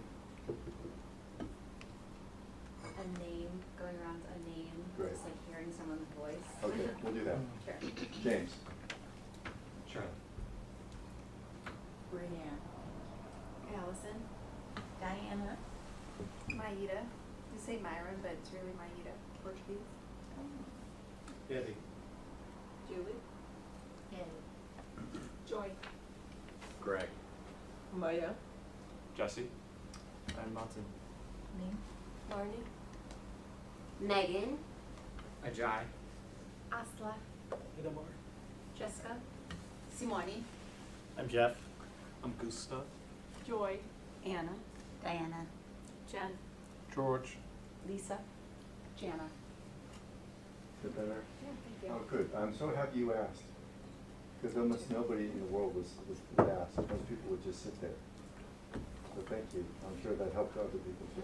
Speaker 2: A name, going around a name,
Speaker 1: Great.
Speaker 2: just like hearing someone's voice.
Speaker 1: Okay, we'll do that.
Speaker 2: Sure.
Speaker 1: James.
Speaker 8: Charlie.
Speaker 5: Brianne.
Speaker 2: Allison,
Speaker 5: Diana.
Speaker 2: Maida. You say Myron, but it's really Maida. Portuguese.
Speaker 9: Eddie.
Speaker 2: Julie.
Speaker 5: Eddie.
Speaker 2: Joy.
Speaker 7: Greg.
Speaker 6: Maya.
Speaker 8: Jesse. And Martin.
Speaker 5: Me.
Speaker 6: Marnie.
Speaker 3: Megan.
Speaker 9: Ajay.
Speaker 2: Asla.
Speaker 9: Idamar.
Speaker 2: Jessica. Simone.
Speaker 9: I'm Jeff. I'm Gustav.
Speaker 2: Joy. Anna.
Speaker 5: Diana.
Speaker 2: Jen.
Speaker 10: George.
Speaker 2: Lisa. Jana.
Speaker 1: Is it better?
Speaker 2: Yeah, thank you.
Speaker 1: Oh, good. I'm so happy you asked. Because almost nobody in the world was asked. Most people would just sit there. So thank you. I'm sure that helped other people too.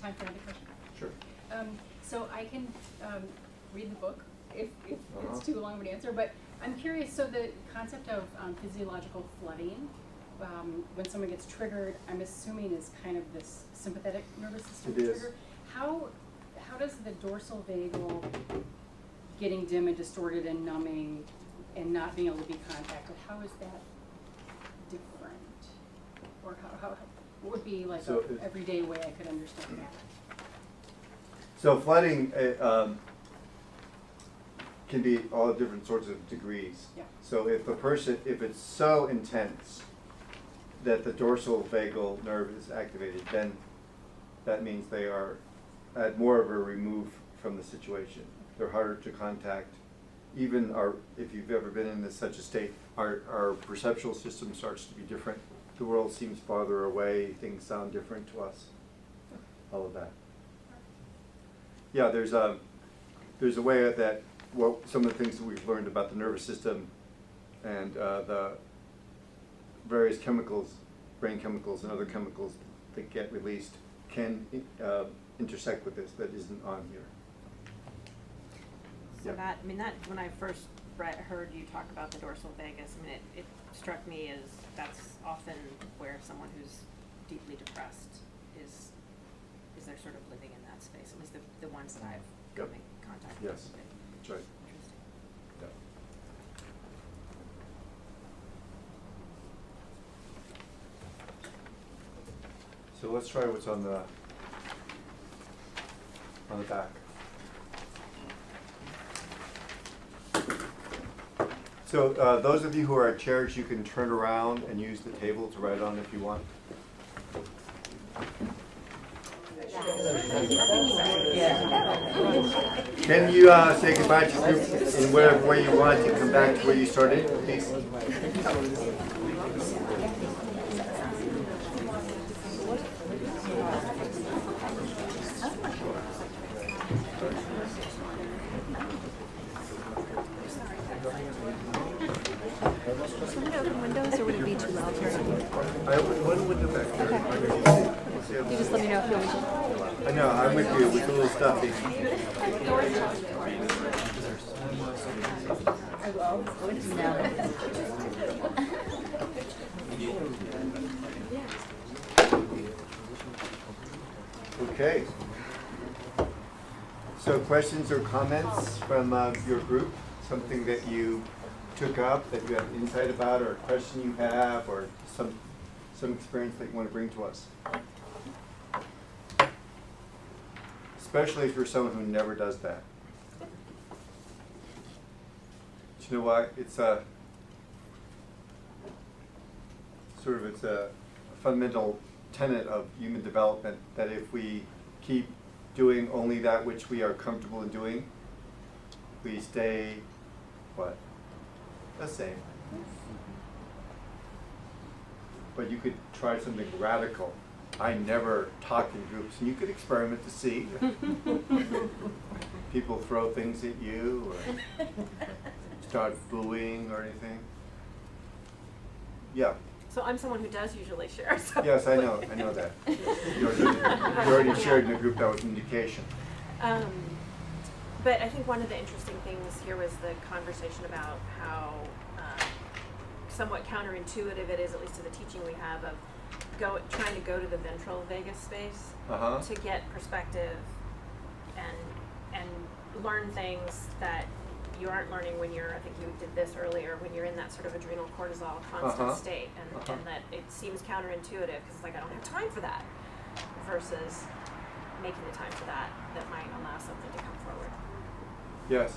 Speaker 11: Time for another question.
Speaker 1: Sure.
Speaker 11: So I can read the book if
Speaker 1: Uh-huh.
Speaker 11: it's too long of an answer, but I'm curious, so the concept of physiological flooding, when someone gets triggered, I'm assuming is kind of this sympathetic nervous system
Speaker 1: It is.
Speaker 11: trigger. How does the dorsal vagal getting dim and distorted and numbing and not being able to be contacted, how is that different? Or how what would be like
Speaker 1: So
Speaker 11: a
Speaker 1: it-
Speaker 11: everyday way I could understand that?
Speaker 1: So flooding can be all different sorts of degrees.
Speaker 11: Yeah.
Speaker 1: So if it's so intense that the dorsal vagal nerve is activated, then that means they are at more of a remove from the situation. They're harder to contact. Even if you've ever been in such a state, our perceptual system starts to be different. The world seems farther away, things sound different to us, all of that. Yeah, there's a way that, well, some of the things that we've learned about the nervous system and the various chemicals, brain chemicals and other chemicals that get released can intersect with this that isn't on here.
Speaker 4: So
Speaker 1: Yeah.
Speaker 4: that, when I first heard you talk about the dorsal vagus, it struck me as that's often where someone who's deeply depressed is they're sort of living in that space, at least the ones that I've come
Speaker 1: Yep.
Speaker 4: in contact with.
Speaker 1: Yes, that's right.
Speaker 4: Interesting.
Speaker 1: Yeah. So let's try what's on the back. So those of you who are at chairs, you can turn around and use the table to write on if you want. Can you say goodbye to the group in whatever way you want to come back to where you started, please?
Speaker 4: Should I open windows or would it be too loud here?
Speaker 1: I opened one window back there.
Speaker 4: You just let me know if you want me to.
Speaker 1: I know, I'm with you, with a little stuffy.
Speaker 11: I will.
Speaker 1: Okay. So questions or comments from your group? Something that you took up that you have insight about, or a question you have, or some experience that you want to bring to us? Especially if you're someone who never does that. Do you know why? It's a fundamental tenet of human development that if we keep doing only that which we are comfortable in doing, we stay, what? The same. But you could try something radical. I never talk in groups, and you could experiment to see. People throw things at you or start booing or anything. Yeah.
Speaker 4: So I'm someone who does usually share, so.
Speaker 1: Yes, I know that. You already shared in a group that was an indication.
Speaker 4: But I think one of the interesting things here was the conversation about how somewhat counterintuitive it is, at least to the teaching we have, of trying to go to the ventral vagus space
Speaker 1: Uh-huh.
Speaker 4: to get perspective and learn things that you aren't learning when you're, I think you did this earlier, when you're in that sort of adrenal cortisol constant state, and that it seems counterintuitive, because it's like, I don't have time for that, versus making the time for that, that might allow something to come forward.
Speaker 1: Yes.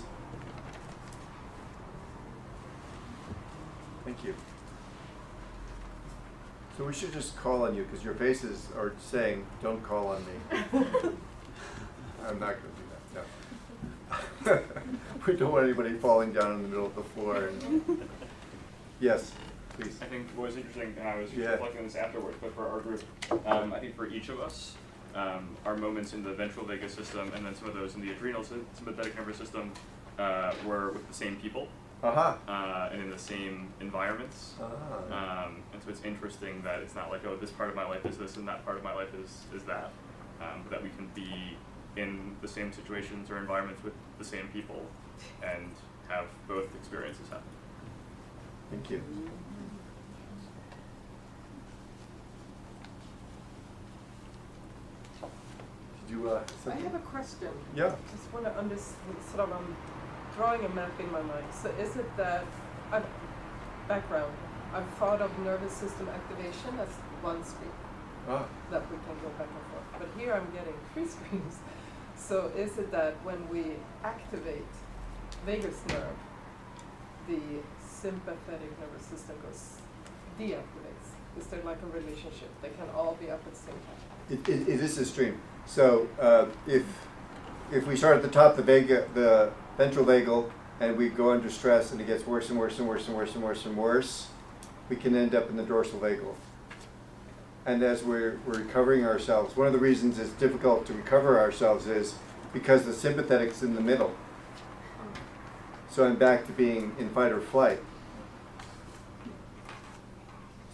Speaker 1: Thank you. So we should just call on you, because your faces are saying, don't call on me. I'm not going to do that, no. We don't want anybody falling down in the middle of the floor. And yes, please.
Speaker 8: I think what was interesting, and I was
Speaker 1: Yeah.
Speaker 8: reflecting on this afterwards, but for our group, I think for each of us, our moments in the ventral vagus system and then some of those in the adrenal sympathetic nervous system were with the same people and in the same environments. And so it's interesting that it's not like, oh, this part of my life is this and that part of my life is that. But that we can be in the same situations or environments with the same people and have both experiences happen.
Speaker 1: Thank you. Did you
Speaker 12: I
Speaker 1: something?
Speaker 12: have a question.
Speaker 1: Yeah.
Speaker 12: Just want to understand, sort of, I'm drawing a map in my mind. So is it that, background, I've thought of nervous system activation as one screen that we can go back and forth. But here I'm getting 3 screens. So is it that when we activate vagus nerve, the sympathetic nervous system goes deactivates? Is there like a relationship? They can all be up at the same time.
Speaker 1: It is a stream. So if we start at the top, the ventral vagal, and we go under stress, and it gets worse and worse and worse and worse and worse and worse, we can end up in the dorsal vagal. And as we're recovering ourselves, one of the reasons it's difficult to recover ourselves is because the sympathetic's in the middle. So I'm back to being in fight or flight.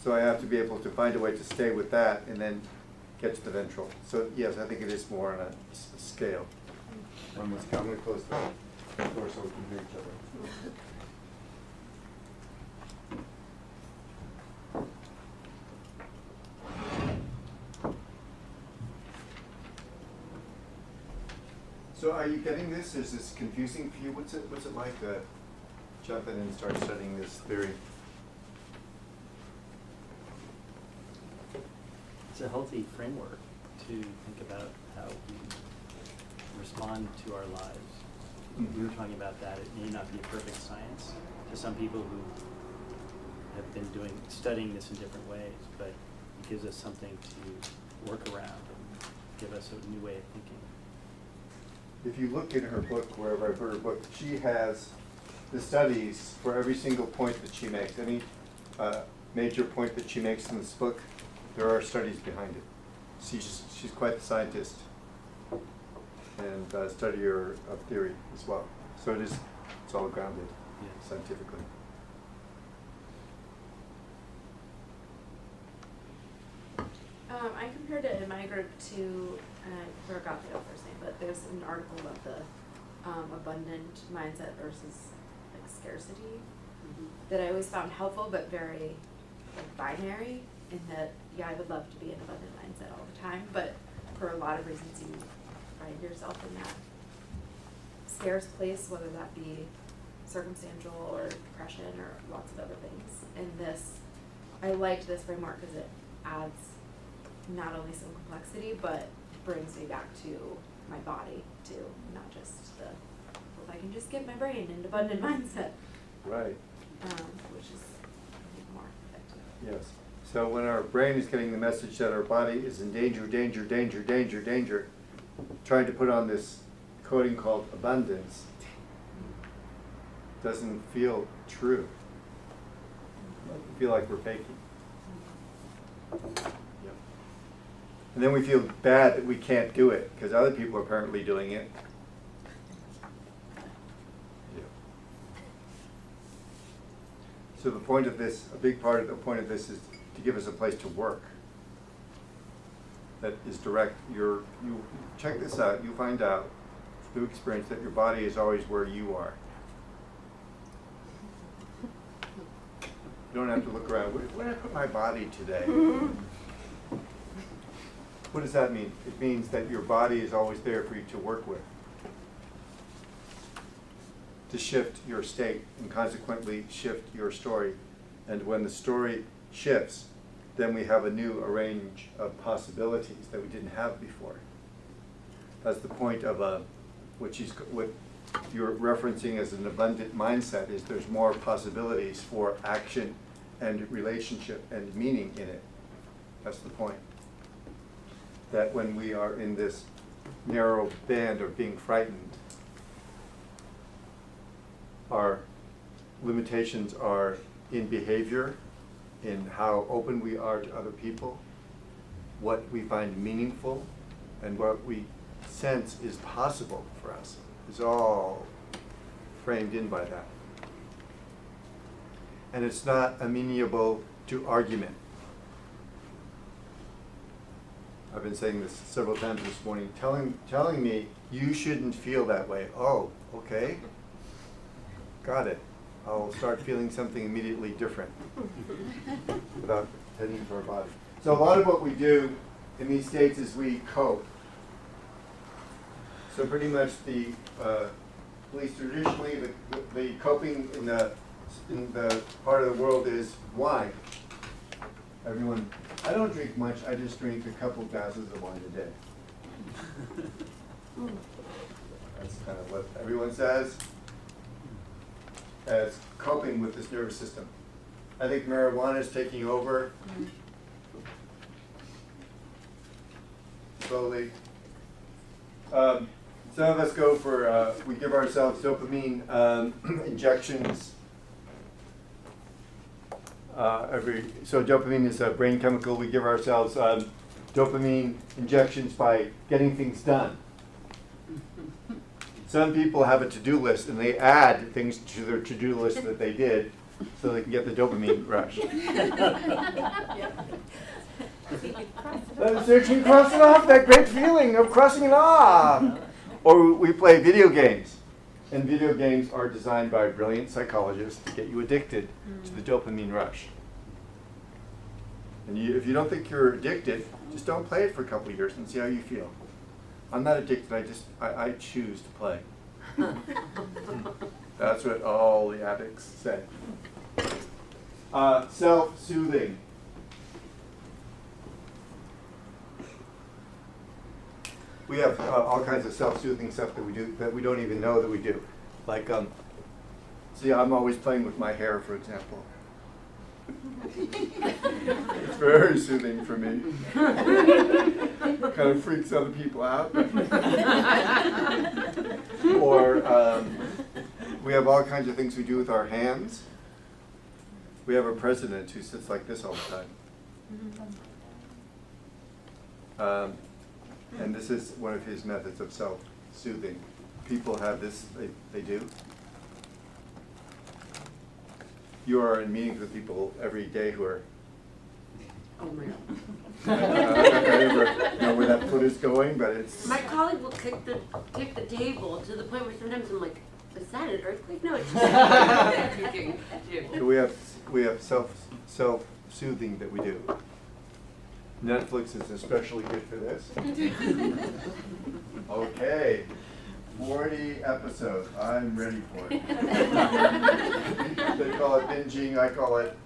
Speaker 1: So I have to be able to find a way to stay with that and then get to the ventral. So yes, I think it is more on a scale. I'm going to close the door so we can hear each other. So are you getting this? Is this confusing for you? What's it like to jump in and start studying this theory?
Speaker 9: It's a healthy framework to think about how we respond to our lives. We were talking about that. It may not be a perfect science to some people who have been studying this in different ways, but it gives us something to work around and give us a new way of thinking.
Speaker 1: If you look in her book, wherever I've heard her book, she has the studies for every single point that she makes. Any major point that she makes in this book, there are studies behind it. She's quite the scientist and studier of theory as well. So it's all grounded scientifically.
Speaker 2: I compared it in my group to, I forgot the author's name, but there's an article about the abundant mindset versus like scarcity that I always found helpful, but very like binary in that, yeah, I would love to be an abundant mindset all the time, but for a lot of reasons you find yourself in that scarce place, whether that be circumstantial or depression or lots of other things. And this, I liked this framework because it adds not only some complexity, but brings me back to my body too, not just the, well, if I can just get my brain into abundant mindset.
Speaker 1: Right.
Speaker 2: Which is, I think, more effective.
Speaker 1: Yes. So when our brain is getting the message that our body is in danger, danger, danger, danger, danger, trying to put on this coding called abundance doesn't feel true. We feel like we're faking. And then we feel bad that we can't do it because other people are apparently doing it. Yeah. So the point of this, a big part of the point of this is to give us a place to work that is direct. You check this out, you find out through experience that your body is always where you are. You don't have to look around, where did I put my body today? What does that mean? It means that your body is always there for you to work with. to shift your state and consequently shift your story. And when the story shifts, then we have a new range of possibilities that we didn't have before. That's the point of what you're referencing as an abundant mindset, is there's more possibilities for action and relationship and meaning in it. That's the point. That when we are in this narrow band of being frightened, our limitations are in behavior, in how open we are to other people, what we find meaningful, and what we sense is possible for us is all framed in by that. And it's not amenable to argument. I've been saying this several times this morning, telling me you shouldn't feel that way. Oh, okay. Got it. I'll start feeling something immediately different without heading to our body. So a lot of what we do in these states is we cope. So pretty much at least traditionally, the coping in the part of the world is wine. Everyone, I don't drink much, I just drink a couple glasses of wine a day. That's kind of what everyone says as coping with this nervous system. I think marijuana is taking over slowly. Some of us go for, we give ourselves dopamine injections. So dopamine is a brain chemical. We give ourselves dopamine injections by getting things done. Some people have a to-do list and they add things to their to-do list that they did so they can get the dopamine rush. Searching, cross it off, that great feeling of crossing it off. Or we play video games. And video games are designed by brilliant psychologists to get you addicted to the dopamine rush. And if you don't think you're addicted, just don't play it for a couple of years and see how you feel. I'm not addicted, I choose to play. That's what all the addicts say. Self-soothing. We have all kinds of self-soothing stuff that we do that we don't even know that we do. Like, see, I'm always playing with my hair, for example. It's very soothing for me. Kind of freaks other people out. Or we have all kinds of things we do with our hands. We have a president who sits like this all the time. And this is one of his methods of self-soothing. People have this, they do. You are in meetings with people every day who are...
Speaker 3: Oh my God.
Speaker 1: I never know where that foot is going, but it's...
Speaker 3: My colleague will kick the table to the point where sometimes I'm like, is that an earthquake? No, it's just kicking the table.
Speaker 1: So we have self-soothing that we do. Netflix is especially good for this. Okay, 40 episodes. I'm ready for it. They call it binging. I call it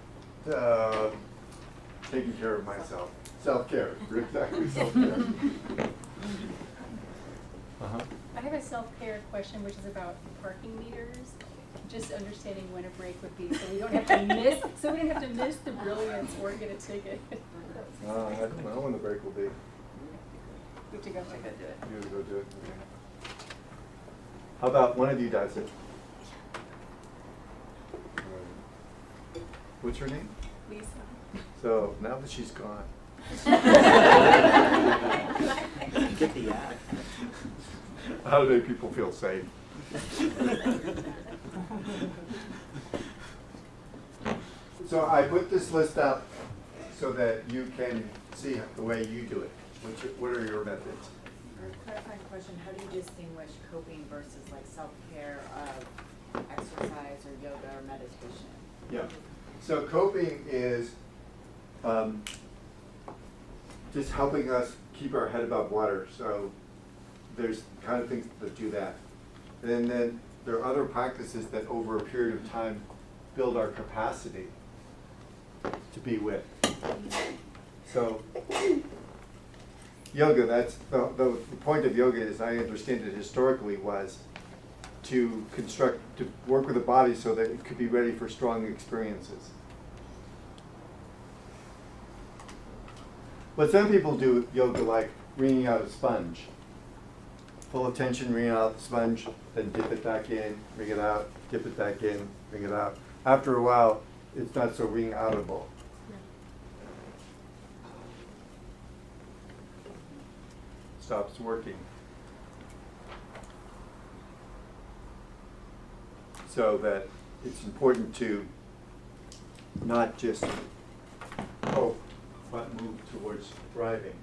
Speaker 1: taking care of myself. Self-care. Exactly, self-care.
Speaker 11: I have a self-care question, which is about parking meters. Just understanding when a break would be, so we don't have to miss the brilliance or get a ticket.
Speaker 1: I don't know when the break will be.
Speaker 11: We have to go do it.
Speaker 1: You have to go do it. Okay. How about one of you does it? What's her name?
Speaker 11: Lisa.
Speaker 1: So now that she's gone.
Speaker 9: Get the app.
Speaker 1: How do make people feel safe? So I put this list up so that you can see the way you do it. What are your methods?
Speaker 13: Clarifying question, how do you distinguish coping versus like self-care of exercise or yoga or meditation?
Speaker 1: Yeah. So coping is just helping us keep our head above water. So there's kind of things that do that. And then there are other practices that over a period of time build our capacity to be with. So yoga, that's the point of yoga, as I understand it historically, was to work with the body so that it could be ready for strong experiences. But some people do yoga like wringing out a sponge. Full of tension, wring out the sponge, then dip it back in, wring it out, dip it back in, wring it out. After a while, it's not so wring-outable. Stops working. So that it's important to not just hope, but move towards thriving.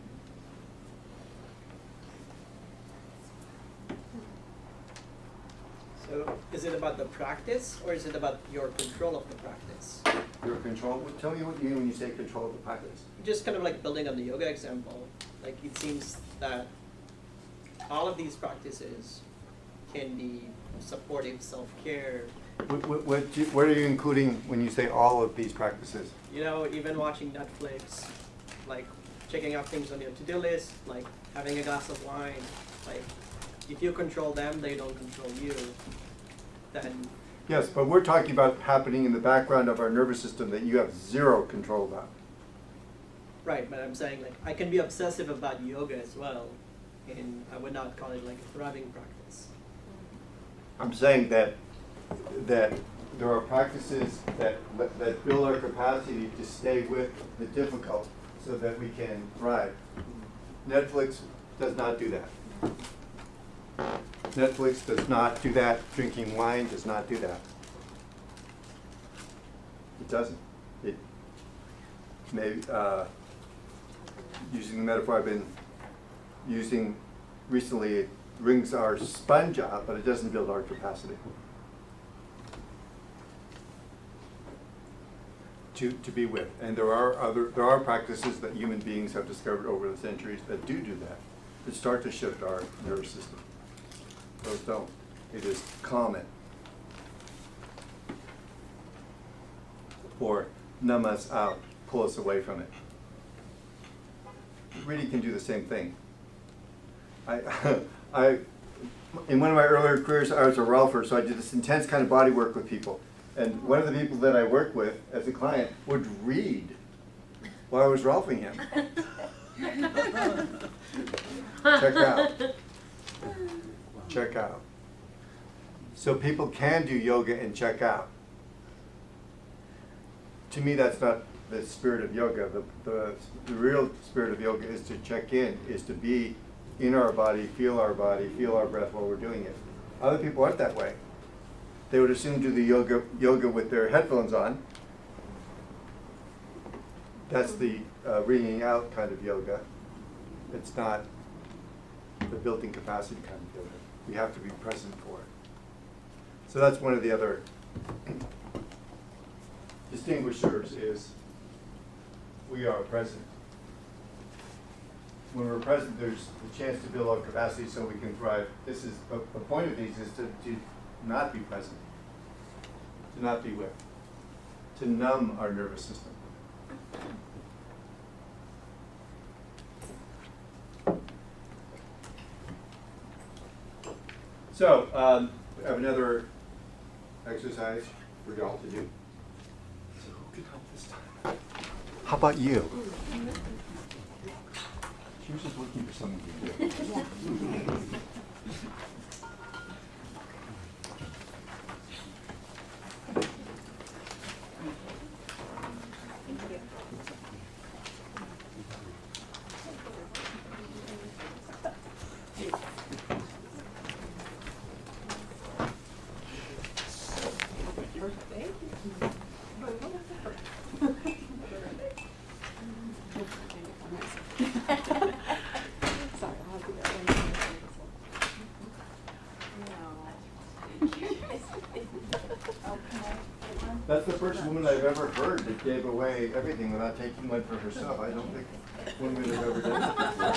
Speaker 14: So is it about the practice, or is it about your control of the practice?
Speaker 1: Your control? Tell me what you mean when you say control of the practice.
Speaker 14: Just kind of like building on the yoga example, like it seems that all of these practices can be supportive self-care.
Speaker 1: What are you including when you say all of these practices?
Speaker 14: You know, even watching Netflix, like checking out things on your to-do list, like having a glass of wine, like if you control them, they don't control you, then...
Speaker 1: Yes, but we're talking about happening in the background of our nervous system that you have zero control about.
Speaker 14: Right, but I'm saying like I can be obsessive about yoga as well, and I would not call it like a thriving practice.
Speaker 1: I'm saying that there are practices that build our capacity to stay with the difficult so that we can thrive. Netflix does not do that. Netflix does not do that. Drinking wine does not do that. It doesn't. It maybe using the metaphor I've been using recently, it wrings our sponge out, but it doesn't build our capacity to be with. And there are practices that human beings have discovered over the centuries that do that start to shift our nervous system. Those don't. They just calm it. Or numb us out, pull us away from it. It really can do the same thing. In one of my earlier careers, I was a Ralpher, so I did this intense kind of body work with people. And one of the people that I worked with as a client would read while I was Ralphing him. Check out. Check out. So people can do yoga and check out. To me, that's not the spirit of yoga. The real spirit of yoga is to check in, is to be in our body, feel our breath while we're doing it. Other people aren't that way. They would assume do the yoga with their headphones on. That's the wringing out kind of yoga. It's not the building capacity kind of yoga. We have to be present for it. So that's one of the other distinguishers is we are present. When we're present, there's the chance to build our capacity so we can thrive. This is the point of these is to not be present, to not be with, to numb our nervous system. So, I have another exercise for y'all to do. So who could help this time? How about you? She was just looking for something to do. That's the first woman I've ever heard that gave away everything without taking one for herself. I don't think women have ever done that before.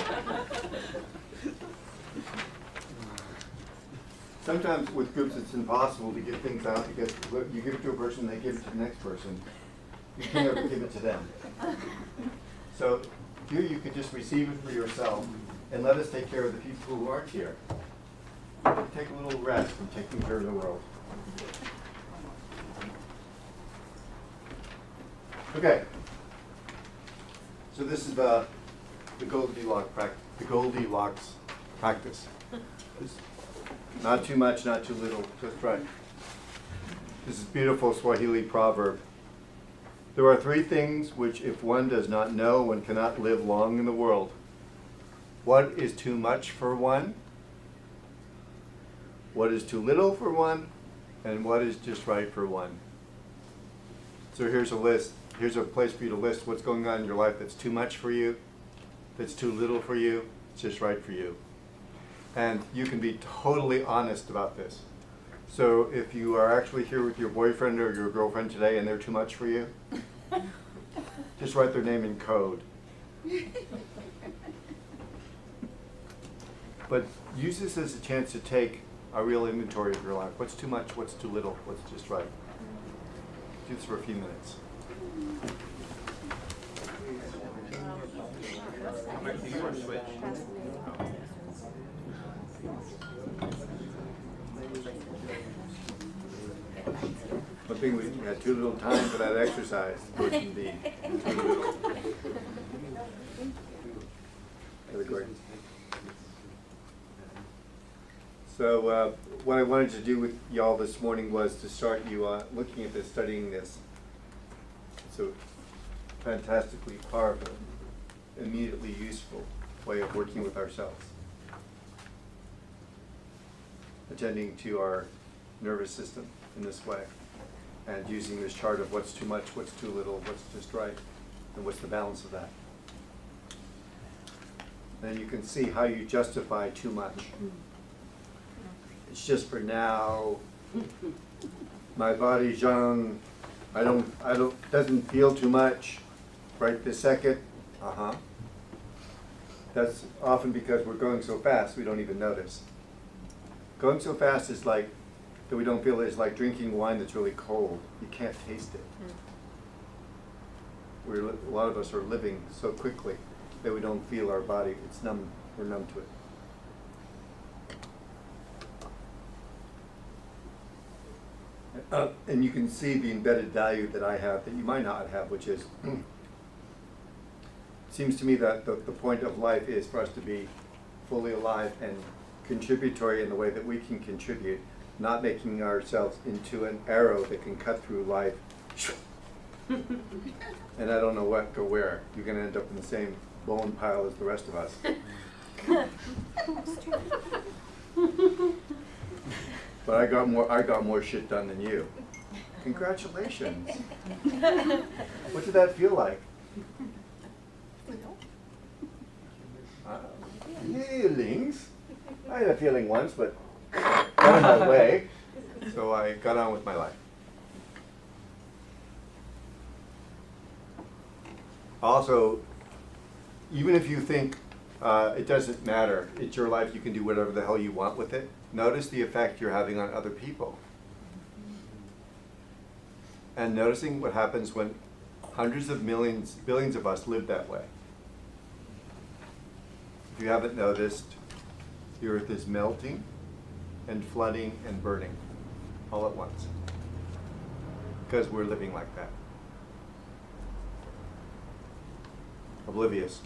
Speaker 1: sometimes with groups it's impossible to get things out because you give it to a person, they give it to the next person. You can't ever give it to them. So here you could just receive it for yourself and let us take care of the people who aren't here. Take a little rest from taking care of the world. Okay. So this is the Goldilocks practice. Not too much, not too little, just right. This is beautiful Swahili proverb. There are three things which if one does not know, one cannot live long in the world. What is too much for one? What is too little for one? And what is just right for one? So here's a list. Here's a place for you to list what's going on in your life that's too much for you, that's too little for you, it's just right for you. And you can be totally honest about this. So if you are actually here with your boyfriend or your girlfriend today and they're too much for you, just write their name in code. But use this as a chance to take a real inventory of your life. What's too much, what's too little, what's just right. Do this for a few minutes. I think we had too little time for that exercise. Good indeed. Too little. Really great. So what I wanted to do with y'all this morning was to start you looking at this, studying this. It's a fantastically powerful, immediately useful way of working with ourselves. Attending to our nervous system in this way and using this chart of what's too much, what's too little, what's just right, and what's the balance of that. Then you can see how you justify too much. It's just for now. My body's young. Doesn't feel too much right this second. That's often because we're going so fast we don't even notice. Going so fast is like, that we don't feel it, is like drinking wine that's really cold. You can't taste it. A lot of us are living so quickly that we don't feel our body. It's numb. We're numb to it. And you can see the embedded value that I have that you might not have, which is, it seems to me that the point of life is for us to be fully alive and contributory in the way that we can contribute, not making ourselves into an arrow that can cut through life. And I don't know what go where. You're going to end up in the same bone pile as the rest of us. But I got more shit done than you. Congratulations. What did that feel like? Feelings. I had a feeling once, but got in my way. So I got on with my life. Also, even if you think it doesn't matter, it's your life, you can do whatever the hell you want with it, notice the effect you're having on other people. And noticing what happens when hundreds of millions, billions of us live that way. If you haven't noticed, the earth is melting and flooding and burning all at once. Because we're living like that. Oblivious.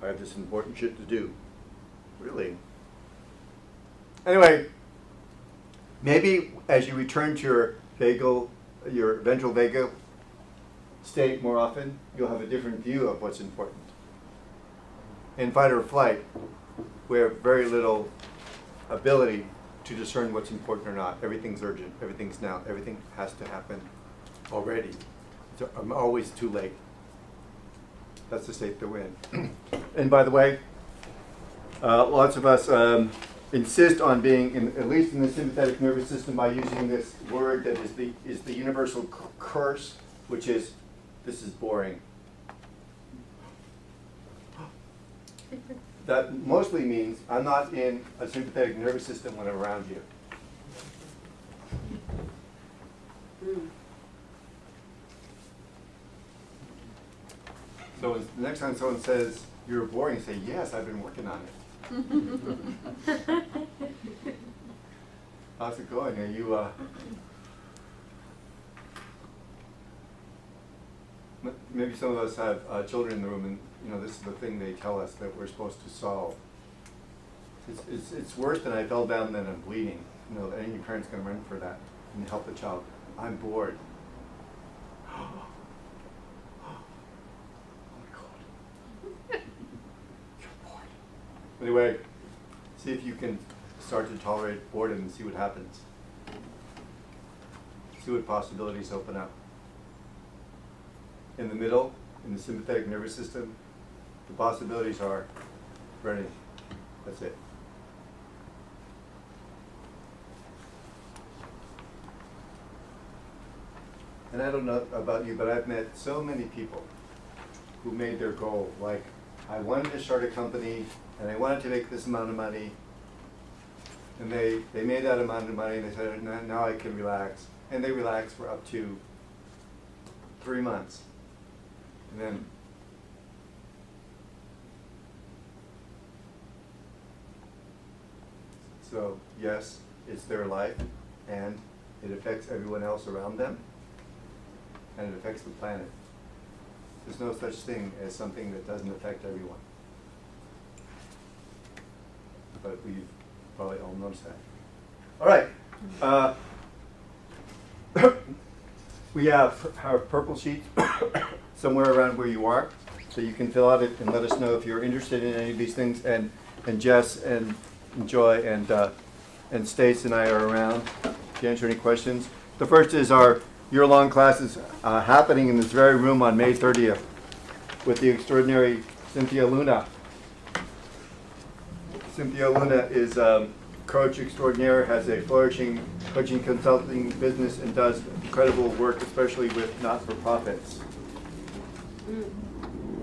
Speaker 1: I have this important shit to do. Really? Anyway, maybe as you return to your ventral vagal state more often, you'll have a different view of what's important. In fight or flight, we have very little ability to discern what's important or not. Everything's urgent, everything's now, everything has to happen already. So I'm always too late. That's the state that we're in. And by the way, lots of us insist on being, at least in the sympathetic nervous system, by using this word that is the universal curse, which is, this is boring. that mostly means I'm not in a sympathetic nervous system when I'm around you. So the next time someone says, you're boring, say, yes, I've been working on it. How's it going? Are you, maybe some of us have children in the room, and you know, this is the thing they tell us that we're supposed to solve. It's worse than I fell down, then I'm bleeding. You know, any parent's going to run for that and help the child. I'm bored. Oh my God. You're bored. Anyway, see if you can start to tolerate boredom and see what happens. See what possibilities open up. In the middle, in the sympathetic nervous system, the possibilities are burning. That's it. And I don't know about you, but I've met so many people who made their goal, like, I wanted to start a company, and I wanted to make this amount of money, and they made that amount of money, and they said, now I can relax. And they relaxed for up to 3 months. And then so yes, it's their life, and it affects everyone else around them, and it affects the planet. There's no such thing as something that doesn't affect everyone. But we've probably all noticed that. All right. We have our purple sheets somewhere around where you are, so you can fill out it and let us know if you're interested in any of these things. And Jess and Joy and Stace and I are around to answer any questions. The first is our year-long classes happening in this very room on May 30th with the extraordinary Cynthia Luna. Cynthia Luna is coach extraordinaire, has a flourishing coaching consulting business, and does incredible work, especially with not-for-profits.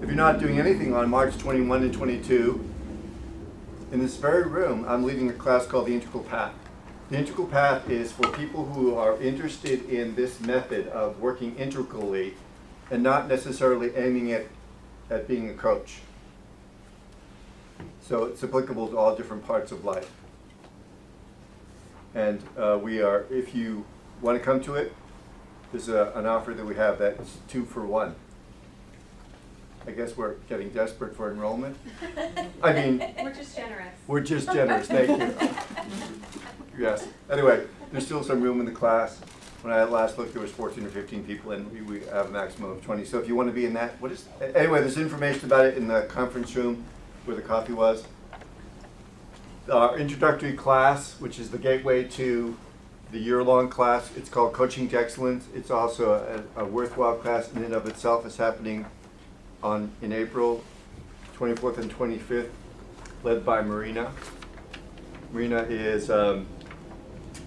Speaker 1: If you're not doing anything on March 21 and 22, in this very room, I'm leading a class called The Integral Path. The Integral Path is for people who are interested in this method of working integrally and not necessarily aiming at being a coach. So it's applicable to all different parts of life. And if you want to come to it, there's an offer that we have that's 2 for 1. I guess we're getting desperate for enrollment. I mean,
Speaker 2: we're just generous. We're
Speaker 1: just generous, thank you. Yes. Anyway, there's still some room in the class. When I last looked, there was 14 or 15 people, and we have a maximum of 20. So if you want to be in that, anyway, there's information about it in the conference room where the coffee was. Our introductory class, which is the gateway to the year-long class, it's called Coaching to Excellence. It's also a worthwhile class in and of itself. It's happening in April 24th and 25th, led by Marina. Marina is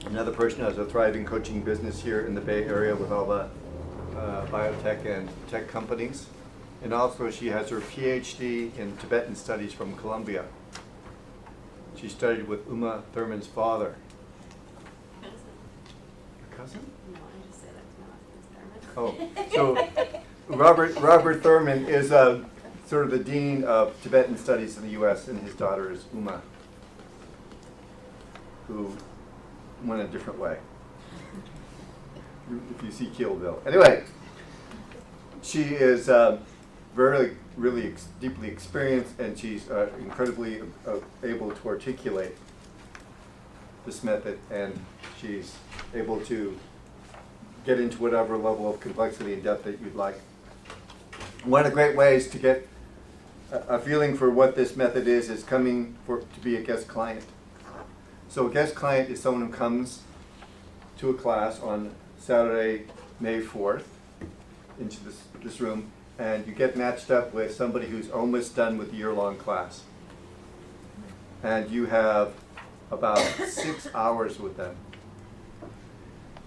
Speaker 1: another person who has a thriving coaching business here in the Bay Area with all the biotech and tech companies. And also she has her PhD in Tibetan studies from Columbia. She studied with Uma Thurman's father. Your cousin?
Speaker 2: No, I just say that to my husband's Thurman.
Speaker 1: Oh, so Robert Thurman is sort of the dean of Tibetan studies in the U.S., and his daughter is Uma, who went a different way. If you see Kill Bill. Anyway, she is really deeply experienced, and she's incredibly able to articulate this method, and she's able to get into whatever level of complexity and depth that you'd like. One of the great ways to get a feeling for what this method is coming to be a guest client. So a guest client is someone who comes to a class on Saturday, May 4th, into this room, and you get matched up with somebody who's almost done with the year-long class. And you have about 6 hours with them.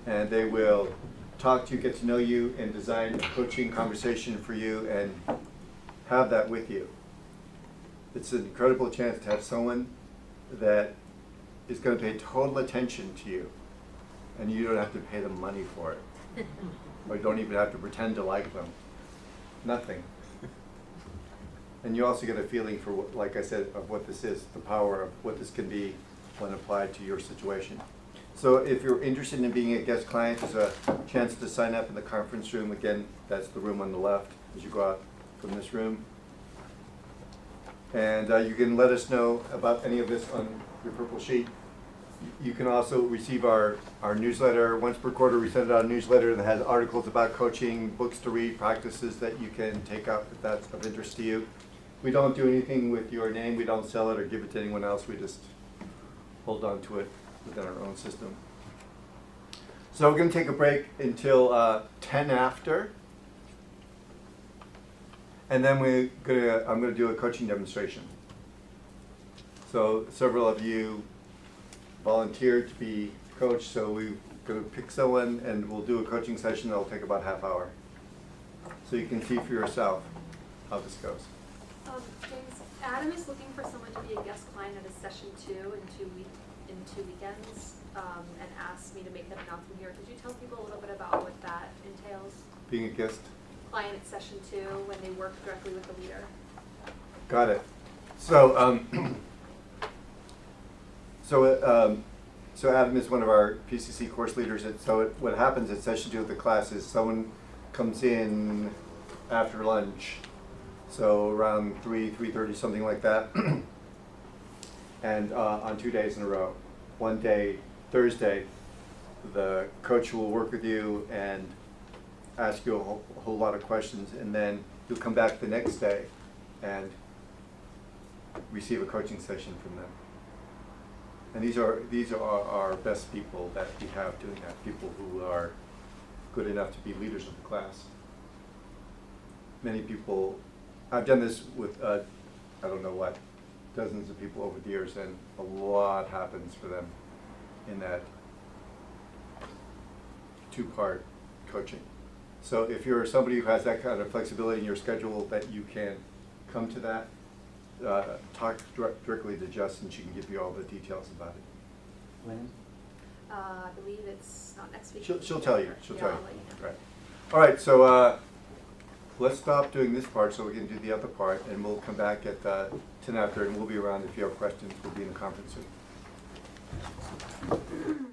Speaker 1: And they will talk to you, get to know you, and design a coaching conversation for you, and have that with you. It's an incredible chance to have someone that is going to pay total attention to you, and you don't have to pay them money for it, or you don't even have to pretend to like them. Nothing. And you also get a feeling for, what, like I said, of what this is, the power of what this can be when applied to your situation. So if you're interested in being a guest client, there's a chance to sign up in the conference room. Again, that's the room on the left as you go out from this room. And you can let us know about any of this on your purple sheet. You can also receive our newsletter. Once per quarter, we send out a newsletter that has articles about coaching, books to read, practices that you can take up if that's of interest to you. We don't do anything with your name. We don't sell it or give it to anyone else. We just hold on to it within our own system. So we're going to take a break until 10 after. And then I'm going to do a coaching demonstration. So several of you volunteered to be coached, so we're going to pick someone and we'll do a coaching session that'll take about half hour. So you can see for yourself how this goes.
Speaker 15: James, Adam is looking for someone to be a guest client at his session 2 in 2 weekends, and asked me to make that announcement here. Could you tell people a little bit about what that entails?
Speaker 1: Being a guest
Speaker 15: Client at session 2 when they work directly with the leader.
Speaker 1: Got it. So, so Adam is one of our PCC course leaders. What happens at session 2 of the class is someone comes in after lunch, so around 3:30, something like that, and on 2 days in a row. One day, Thursday, the coach will work with you and ask you a whole lot of questions, and then you'll come back the next day and receive a coaching session from them. And these are our best people that we have doing that, people who are good enough to be leaders of the class. Many people, I've done this with, I don't know what, dozens of people over the years, and a lot happens for them in that 2-part coaching. So if you're somebody who has that kind of flexibility in your schedule that you can come to that, talk directly to Jess and she can give you all the details about it.
Speaker 9: When?
Speaker 15: I believe it's not next week.
Speaker 1: She'll tell you. She'll tell you.
Speaker 15: I'll let you know.
Speaker 1: Right. All right. So let's stop doing this part so we can do the other part, and we'll come back at 10 after, and we'll be around if you have questions. We'll be in the conference room.